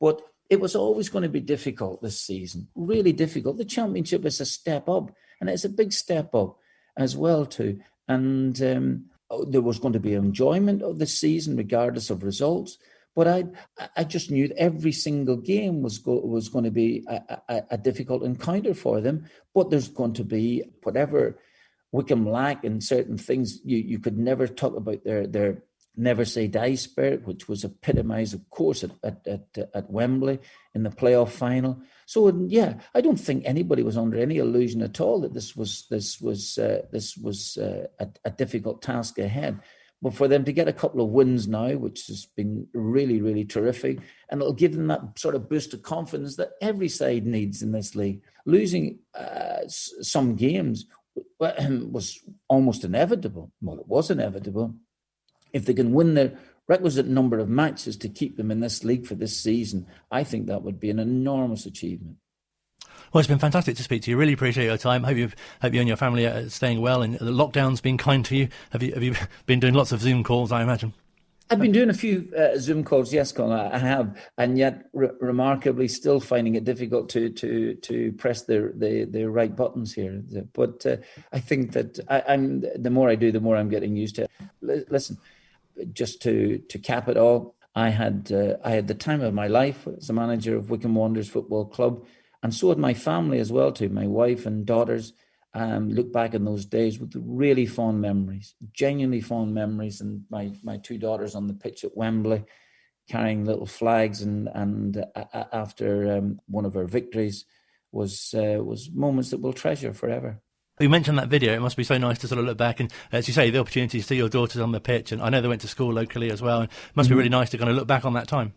But it was always going to be difficult this season, really difficult. The Championship is a step up, and it's a big step up as well too. And there was going to be enjoyment of the season regardless of results. But I just knew that every single game was going to be a difficult encounter for them. But there's going to be whatever Wycombe lack in certain things. You could never talk about their never say die spirit, which was epitomised, of course, at Wembley in the playoff final. So yeah, I don't think anybody was under any illusion at all that this was a difficult task ahead. But for them to get a couple of wins now, which has been really, really terrific, and it'll give them that sort of boost of confidence that every side needs in this league. Losing some games was almost inevitable. Well, it was inevitable. If they can win the requisite number of matches to keep them in this league for this season, I think that would be an enormous achievement. Well, it's been fantastic to speak to you. Really appreciate your time. Hope you and your family are staying well, and the lockdown's been kind to you. Have you been doing lots of Zoom calls, I imagine? I've been doing a few Zoom calls, yes, Colin, I have, and yet remarkably still finding it difficult to press the right buttons here. But I think that I'm the more I do, the more I'm getting used to it. Listen, just to cap it all, I had the time of my life as a manager of Wycombe Wanderers Football Club. And so had my family as well too. My wife and daughters look back in those days with really fond memories, genuinely fond memories. And my two daughters on the pitch at Wembley, carrying little flags, and after one of our victories was moments that we'll treasure forever. You mentioned that video. It must be so nice to sort of look back and, as you say, the opportunity to see your daughters on the pitch. And I know they went to school locally as well. And it must be really nice to kind of look back on that time.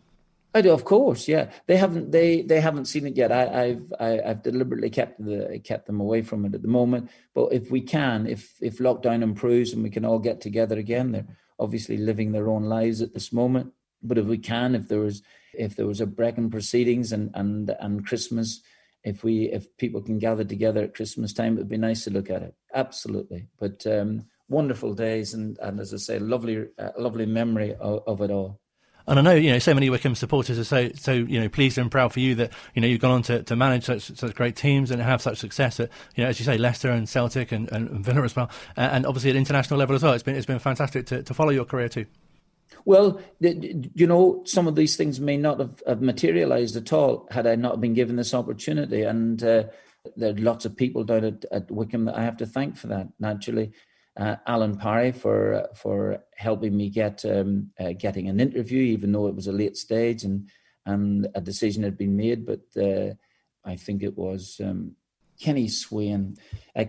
I do, of course, yeah. They haven't seen it yet. I've deliberately kept them away from it at the moment. But if we can, if lockdown improves and we can all get together again, they're obviously living their own lives at this moment. But if we can, if there was a break in proceedings and Christmas, if people can gather together at Christmas time, it would be nice to look at it. Absolutely. But wonderful days and as I say, lovely memory of it all. And I know, so many Wycombe supporters are so pleased and proud for you that, you've gone on to manage such great teams and have such success at, as you say, Leicester and Celtic and Villa as well. And obviously at international level as well. It's been fantastic to follow your career too. Well, some of these things may not have materialised at all had I not been given this opportunity. And there are lots of people down at Wycombe that I have to thank for that, naturally. Alan Parry for helping me getting an interview, even though it was a late stage and a decision had been made. But I think it was Kenny Swain.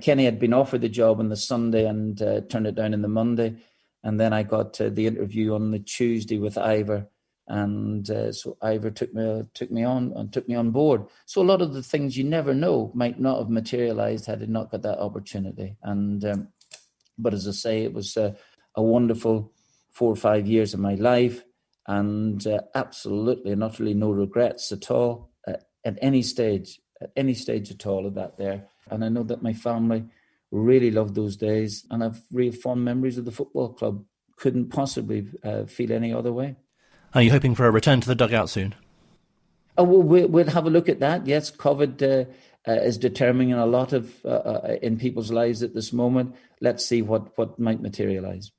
Kenny had been offered the job on the Sunday and turned it down on the Monday. And then I got the interview on the Tuesday with Ivor. And so Ivor took me on board. So a lot of the things you never know might not have materialised had I not got that opportunity. And but as I say, it was a wonderful 4 or 5 years of my life, and absolutely and utterly no regrets at all at any stage at all of that there. And I know that my family really loved those days, and I've really fond memories of the football club. Couldn't possibly feel any other way. Are you hoping for a return to the dugout soon? Oh, we'll have a look at that. Yes, COVID is determining a lot of in people's lives at this moment. Let's see what might materialise.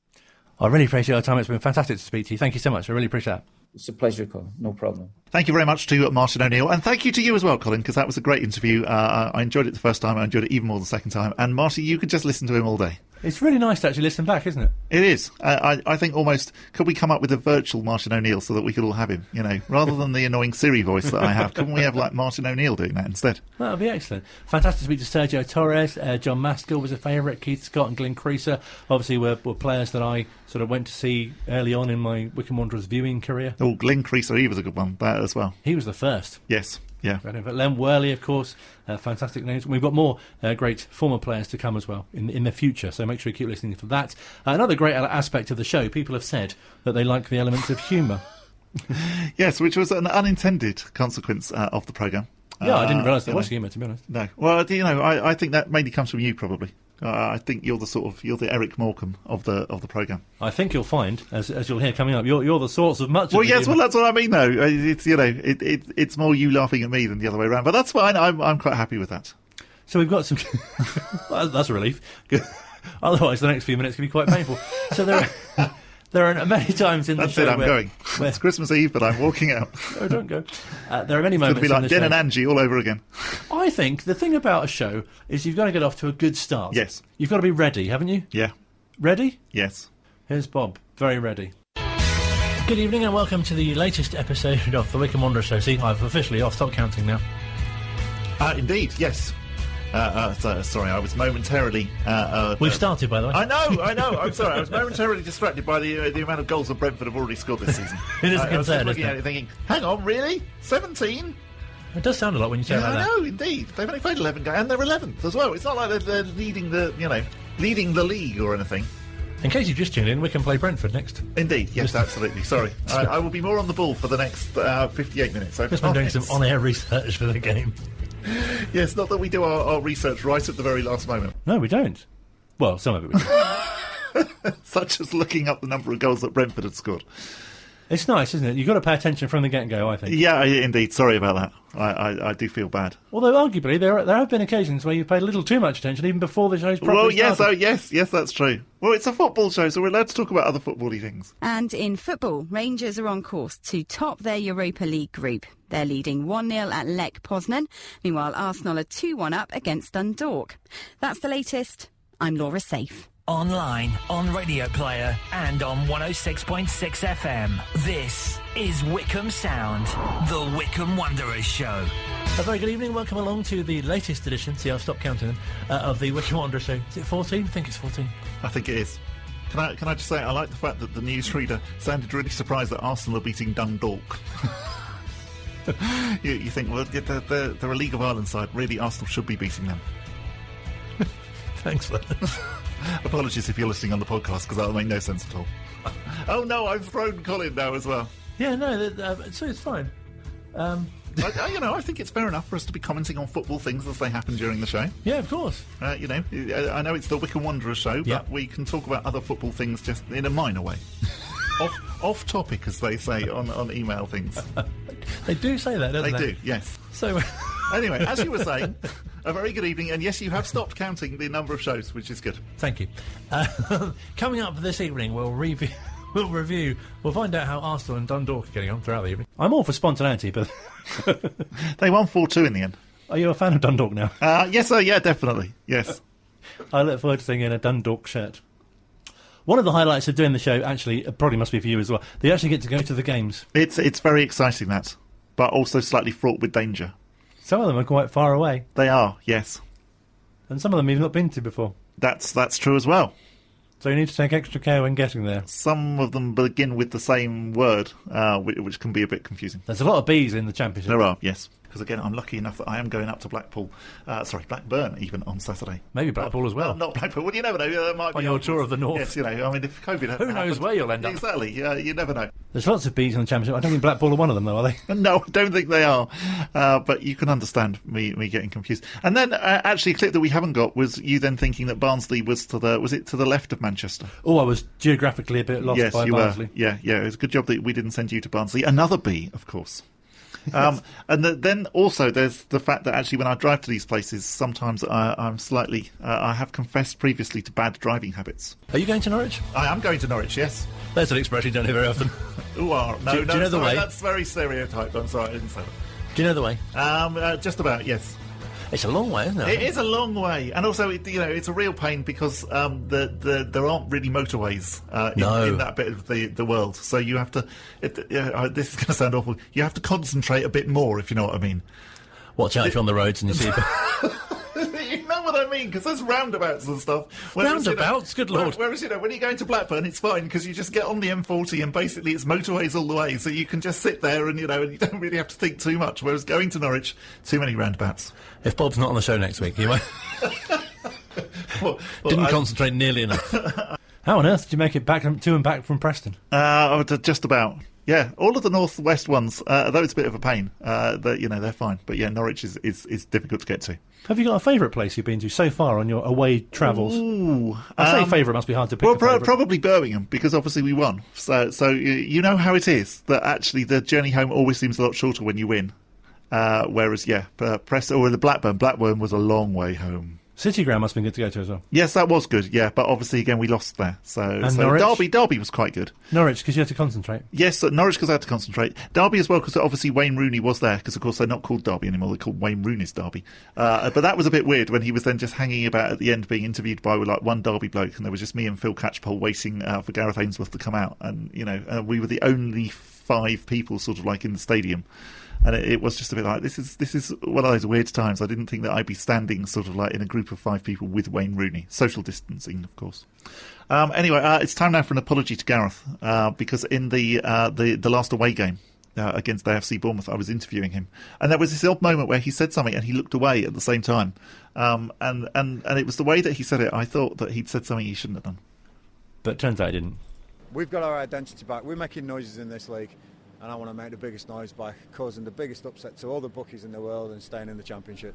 I really appreciate your time. It's been fantastic to speak to you. Thank you so much. I really appreciate that. It's a pleasure, Colin. No problem. Thank you very much to Martin O'Neill, and thank you to you as well, Colin, because that was a great interview. I enjoyed it the first time. I enjoyed it even more the second time. And Marty, you could just listen to him all day. It's really nice to actually listen back, isn't it? It is. I think almost, could we come up with a virtual Martin O'Neill so that we could all have him, rather than the annoying Siri voice that I have? Couldn't we have like Martin O'Neill doing that instead? That would be excellent. Fantastic to speak to Sergio Torres. John Maskell was a favourite. Keith Scott and Glenn Creaser obviously were players that I sort of went to see early on in my Wycombe Wanderers viewing career. Oh, Glenn Creaser, he was a good one, that as well. He was the first. Yes. Yeah. But Len Worley, of course, fantastic names. We've got more great former players to come as well in the future, so make sure you keep listening for that. Another great aspect of the show, people have said that they like the elements of humour. Yes, which was an unintended consequence of the programme. Yeah, I didn't realise there was humour, to be honest. No. Well, I think that mainly comes from you, probably. I think you're the Eric Morecambe of the programme. I think you'll find, as you'll hear coming up, you're the source of much. Well, of yes, well that's what I mean though. It's it's more you laughing at me than the other way around, but that's fine. I'm quite happy with that. So we've got some. Well, that's a relief. Otherwise, the next few minutes can be quite painful. So there are many times in the show. That's it. I'm going. It's Christmas Eve, but I'm walking out. No, don't go. There are many moments. It's going to be like Den and Angie all over again. I think the thing about a show is you've got to get off to a good start. Yes. You've got to be ready, haven't you? Yeah. Ready? Yes. Here's Bob. Very ready. Good evening and welcome to the latest episode of the Wycombe Wanderers Show. See, I've officially stop counting now. Indeed, yes. Sorry, I was momentarily... We've started, by the way. I know. I'm sorry. I was momentarily distracted by the amount of goals that Brentford have already scored this season. It is a I was concern, looking isn't at it thinking, hang on, really? 17? It does sound a lot when you say it like I that. know, indeed. They've only played 11 games, and they're 11th as well. It's not like they're leading leading the league or anything. In case you've just tuned in, we can play Brentford next. Indeed, yes, absolutely. Sorry. I will be more on the ball for the next 58 minutes. Just been doing some on-air research for the game. Yes, not that we do our research right at the very last moment. No, we don't. Well, some of it we do. Such as looking up the number of goals that Brentford had scored. It's nice, isn't it? You've got to pay attention from the get-go, I think. Yeah, indeed. Sorry about that. I do feel bad. Although, arguably, there have been occasions where you've paid a little too much attention, even before the show's properly started. Yes, that's true. Well, it's a football show, so we're allowed to talk about other football-y things. And in football, Rangers are on course to top their Europa League group. They're leading 1-0 at Lech Poznan. Meanwhile, Arsenal are 2-1 up against Dundalk. That's the latest. I'm Laura Safe. Online, on Radio Player, and on 106.6 FM. This is Wycombe Sound, the Wycombe Wanderers Show. A very good evening. Welcome along to the latest edition, see I'll stop counting them, of the Wycombe Wanderers Show. Is it 14? I think it's 14. I think it is. Can I just say, I like the fact that the newsreader sounded really surprised that Arsenal are beating Dundalk. you think, well, they're a League of Ireland side. Really, Arsenal should be beating them. Thanks for that. Apologies if you're listening on the podcast, because that'll make no sense at all. Oh no, I've thrown Colin now as well. Yeah, no, so it's fine. I think it's fair enough for us to be commenting on football things as they happen during the show. Yeah, of course. I know it's the Wycombe Wanderers Show, but we can talk about other football things just in a minor way. off topic, as they say on email things. They do say that, don't they? They do, yes. So anyway, as you were saying, a very good evening, and yes, you have stopped counting the number of shows, which is good. Thank you. Coming up this evening, we'll review, we'll find out how Arsenal and Dundalk are getting on throughout the evening. I'm all for spontaneity, but they won 4-2 in the end. Are you a fan of Dundalk now? Yes, sir, yeah, definitely, yes. I look forward to seeing you in a Dundalk shirt. One of the highlights of doing the show, actually, probably must be for you as well. They actually get to go to the games. It's very exciting, that, but also slightly fraught with danger. Some of them are quite far away. They are, yes. And some of them you've not been to before. That's true as well. So you need to take extra care when getting there. Some of them begin with the same word, which can be a bit confusing. There's a lot of B's in the Championship. There are, yes. Because again, I'm lucky enough that I am going up to Blackburn even on Saturday. Maybe Blackpool as well. Not Blackpool. Well, you never know. That might on be your tour of the north. Yes, if COVID who knows where you'll end up. Exactly. You never know. There's lots of B's in the Championship. I don't think Blackpool are one of them, though, are they? No, I don't think they are. But you can understand me getting confused. And then, actually, a clip that we haven't got was you then thinking that Barnsley was to the left of Manchester. Oh, I was geographically a bit lost by Barnsley. Yeah. It was a good job that we didn't send you to Barnsley. Another B, of course. And then also there's the fact that actually when I drive to these places, sometimes I'm slightly... I have confessed previously to bad driving habits. Are you going to Norwich? I am going to Norwich, yes. There's an expression you don't hear very often. Do you know the way? That's very stereotyped. I'm sorry, I didn't say that. Do you know the way? Just about, yes. It's a long way, isn't it? It is a long way, and also it's a real pain because there aren't really motorways in that bit of the world. So you have to. This is going to sound awful. You have to concentrate a bit more, if you know what I mean. Watch out if you're on the roads and you see. You know what I mean? Because there's roundabouts and stuff. Roundabouts? Good Lord. Whereas, when you're going to Blackburn, it's fine because you just get on the M40 and basically it's motorways all the way. So you can just sit there and you don't really have to think too much. Whereas going to Norwich, too many roundabouts. If Bob's not on the show next week, he won't. Didn't concentrate nearly enough. How on earth did you make it back to and back from Preston? Just about. Yeah, all of the northwest ones, though it's a bit of a pain, they're fine. But yeah, Norwich is difficult to get to. Have you got a favourite place you've been to so far on your away travels? Ooh, I say favourite, must be hard to pick. Well, probably Birmingham, because obviously we won. So you know how it is, that actually the journey home always seems a lot shorter when you win. Whereas, Preston or the Blackburn was a long way home. City Ground must have been good to go to as well. Yes, that was good, yeah, but obviously, again, we lost there. So Derby was quite good. Norwich, because you had to concentrate. Yes, Norwich, because I had to concentrate. Derby as well, because obviously Wayne Rooney was there, because, of course, they're not called Derby anymore, they're called Wayne Rooney's Derby. But that was a bit weird when he was then just hanging about at the end, being interviewed by, one Derby bloke, and there was just me and Phil Catchpole waiting for Gareth Ainsworth to come out. And, we were the only 5 people sort of like in the stadium. And it was just a bit like, this is one of those weird times. I didn't think that I'd be standing sort of like in a group of 5 people with Wayne Rooney. Social distancing, of course. Anyway, it's time now for an apology to Gareth, because in the last away game against AFC Bournemouth, I was interviewing him. And there was this odd moment where he said something and he looked away at the same time. And it was the way that he said it, I thought that he'd said something he shouldn't have done. But turns out he didn't. We've got our identity back. We're making noises in this league. And I want to make the biggest noise by causing the biggest upset to all the bookies in the world and staying in the Championship.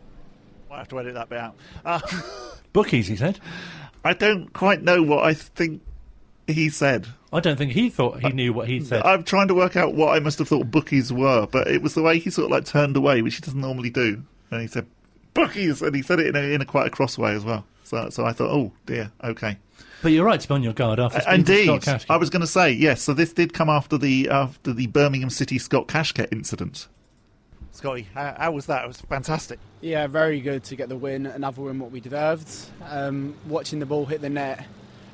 Might have to edit that bit out. Bookies, he said. I don't quite know what I think he said. I don't think he thought he knew what he said. I'm trying to work out what I must have thought bookies were, but it was the way he sort of like turned away, which he doesn't normally do. And he said, bookies! And he said it in a quite a cross way as well. So I thought, oh dear, okay. But you're right to be on your guard after Indeed, Scott Cashket. I was going to say, yes, so this did come after the Birmingham City Scott Cashket incident. Scotty, how was that? It was fantastic. Yeah, very good to get the win, another win what we deserved. Watching the ball hit the net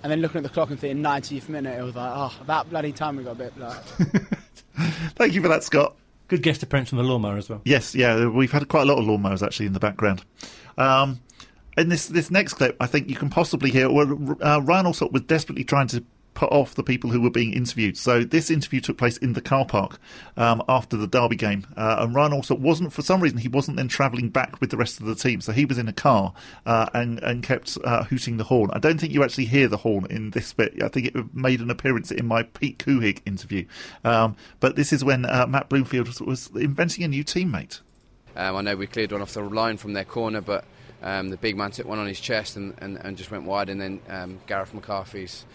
and then looking at the clock and thinking 90th minute, it was like, oh, about bloody time we got a bit like... Thank you for that, Scott. Good guest appearance from the lawnmower as well. Yes, yeah, we've had quite a lot of lawnmowers actually in the background. In this next clip, I think you can possibly hear Ryan Allsop was desperately trying to put off the people who were being interviewed. So this interview took place in the car park after the Derby game. And Ryan Allsop wasn't, for some reason, he wasn't then travelling back with the rest of the team. So he was in a car and kept hooting the horn. I don't think you actually hear the horn in this bit. I think it made an appearance in my Pete Couhig interview. But this is when Matt Bloomfield was inventing a new teammate. I know we cleared one off the line from their corner, but the big man took one on his chest and just went wide, and then Gareth McCleary's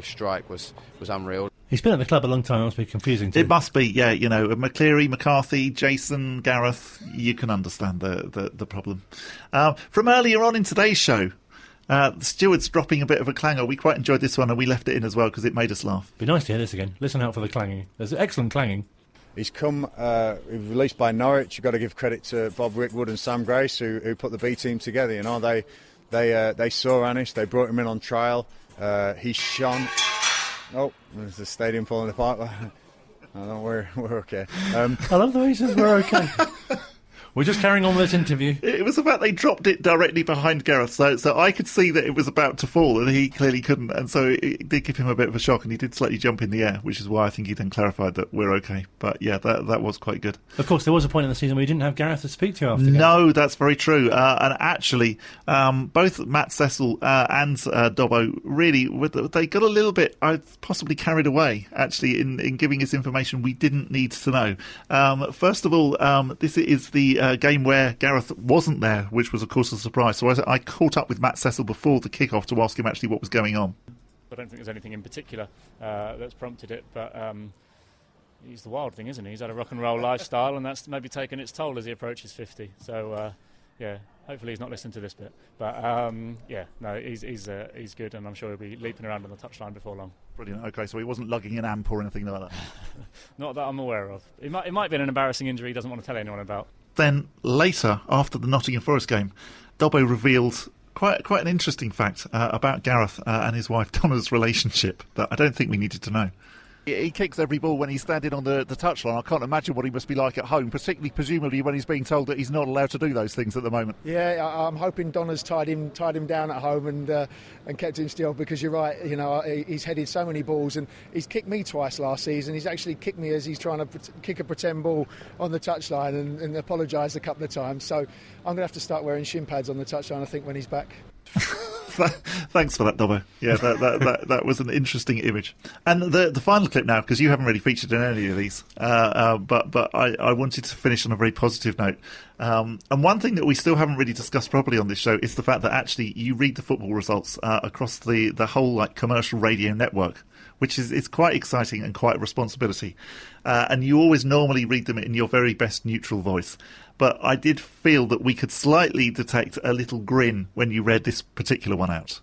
strike was unreal. He's been at the club a long time. It must be confusing too. It must be, yeah. You know, McCleary, McCarthy, Jason, Gareth. You can understand the problem. From earlier on in today's show, the steward's dropping a bit of a clanger. We quite enjoyed this one, and we left it in as well because it made us laugh. Be nice to hear this again. Listen out for the clanging. There's excellent clanging. He's come released by Norwich. You've got to give credit to Bob Wickwood and Sam Grace who put the B team together. You know, they saw Anish. They brought him in on trial. He shone. Oh, there's the stadium falling apart. Oh, don't worry, we're okay. I love the way he says we're okay. We're just carrying on with this interview. It was about they dropped it directly behind Gareth, so I could see that it was about to fall, and he clearly couldn't, and so it did give him a bit of a shock, and he did slightly jump in the air, which is why I think he then clarified that we're okay. But yeah, that was quite good. Of course, there was a point in the season where you didn't have Gareth to speak to after. No, that's very true. And actually, both Matt Cecil and Dobbo really, they got a little bit possibly carried away, actually, in giving us information we didn't need to know. First of all, this is the game where Gareth wasn't there, which was of course a surprise. So I caught up with Matt Cecil before the kick-off to ask him actually what was going on. I don't think there's anything in particular that's prompted it, but he's the wild thing, isn't he? He's had a rock and roll lifestyle, and that's maybe taken its toll as he approaches 50. So yeah, hopefully he's not listening to this bit. But yeah, no, he's good, and I'm sure he'll be leaping around on the touchline before long. Brilliant. Okay, so he wasn't lugging an amp or anything like that. Not that I'm aware of. It might be an embarrassing injury he doesn't want to tell anyone about. Then later, after the Nottingham Forest game, Dobbo revealed quite an interesting fact about Gareth and his wife Donna's relationship that I don't think we needed to know. He kicks every ball when he's standing on the touchline. I can't imagine what he must be like at home, particularly presumably when he's being told that he's not allowed to do those things at the moment. Yeah, I'm hoping Donna's tied him down at home and kept him still, because you're right. You know, he's headed so many balls, and he's kicked me twice last season. He's actually kicked me as he's trying to kick a pretend ball on the touchline and apologised a couple of times. So I'm going to have to start wearing shin pads on the touchline, I think, when he's back. Thanks for that, Dobbo. Yeah, that was an interesting image. And the final clip now, because you haven't really featured in any of these, but I wanted to finish on a very positive note. And one thing that we still haven't really discussed properly on this show is the fact that actually you read the football results across the whole like commercial radio network, which is quite exciting and quite a responsibility. And you always normally read them in your very best neutral voice. But I did feel that we could slightly detect a little grin when you read this particular one out.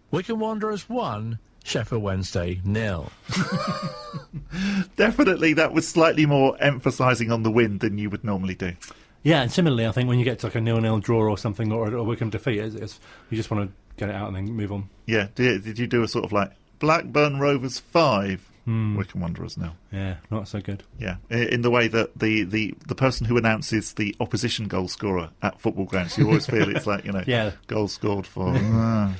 Wycombe Wanderers 1, Sheffield Wednesday 0. Definitely that was slightly more emphasising on the win than you would normally do. Yeah, and similarly, I think when you get to like a 0-0 draw or something, or a Wycombe defeat, you just want to get it out and then move on. Yeah, did you do a sort of like Blackburn Rovers 5, Wycombe Wanderers now. Yeah, not so good. Yeah, in the way that the person who announces the opposition goal scorer at football grounds, you always feel it's like, goal scored for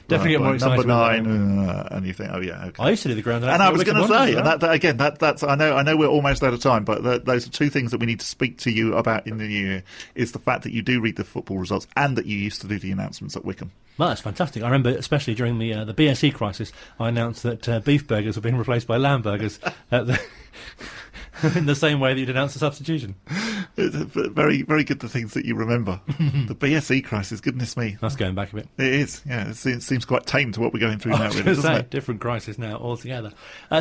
definitely get more excited number 9, and you think, oh yeah, okay. I used to do the ground, and I was going to say, and that again, that's I know we're almost out of time, but those are two things that we need to speak to you about in the new year: is the fact that you do read the football results and that you used to do the announcements at Wycombe. Well, that's fantastic. I remember, especially during the BSE crisis, I announced that beef burgers were being replaced by lamb burgers in the same way that you'd announce a substitution. It's very, very good, the things that you remember. The BSE crisis, goodness me. That's going back a bit. It is, yeah. It seems quite tame to what we're going through now, really, doesn't it? Different crisis now altogether.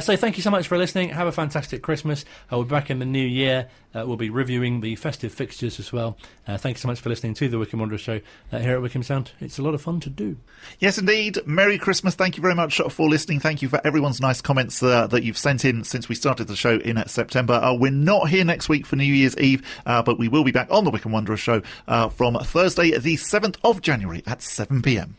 So thank you so much for listening. Have a fantastic Christmas. We'll be back in the new year. We'll be reviewing the festive fixtures as well. Thank you so much for listening to the Wycombe Wanderers Show here at Wycombe Sound. It's a lot of fun to do. Yes, indeed. Merry Christmas. Thank you very much for listening. Thank you for everyone's nice comments that you've sent in since we started the show in September. We're not here next week for New Year's Eve, but we will be back on the Wycombe Wanderers Show from Thursday, the 7th of January at 7 p.m.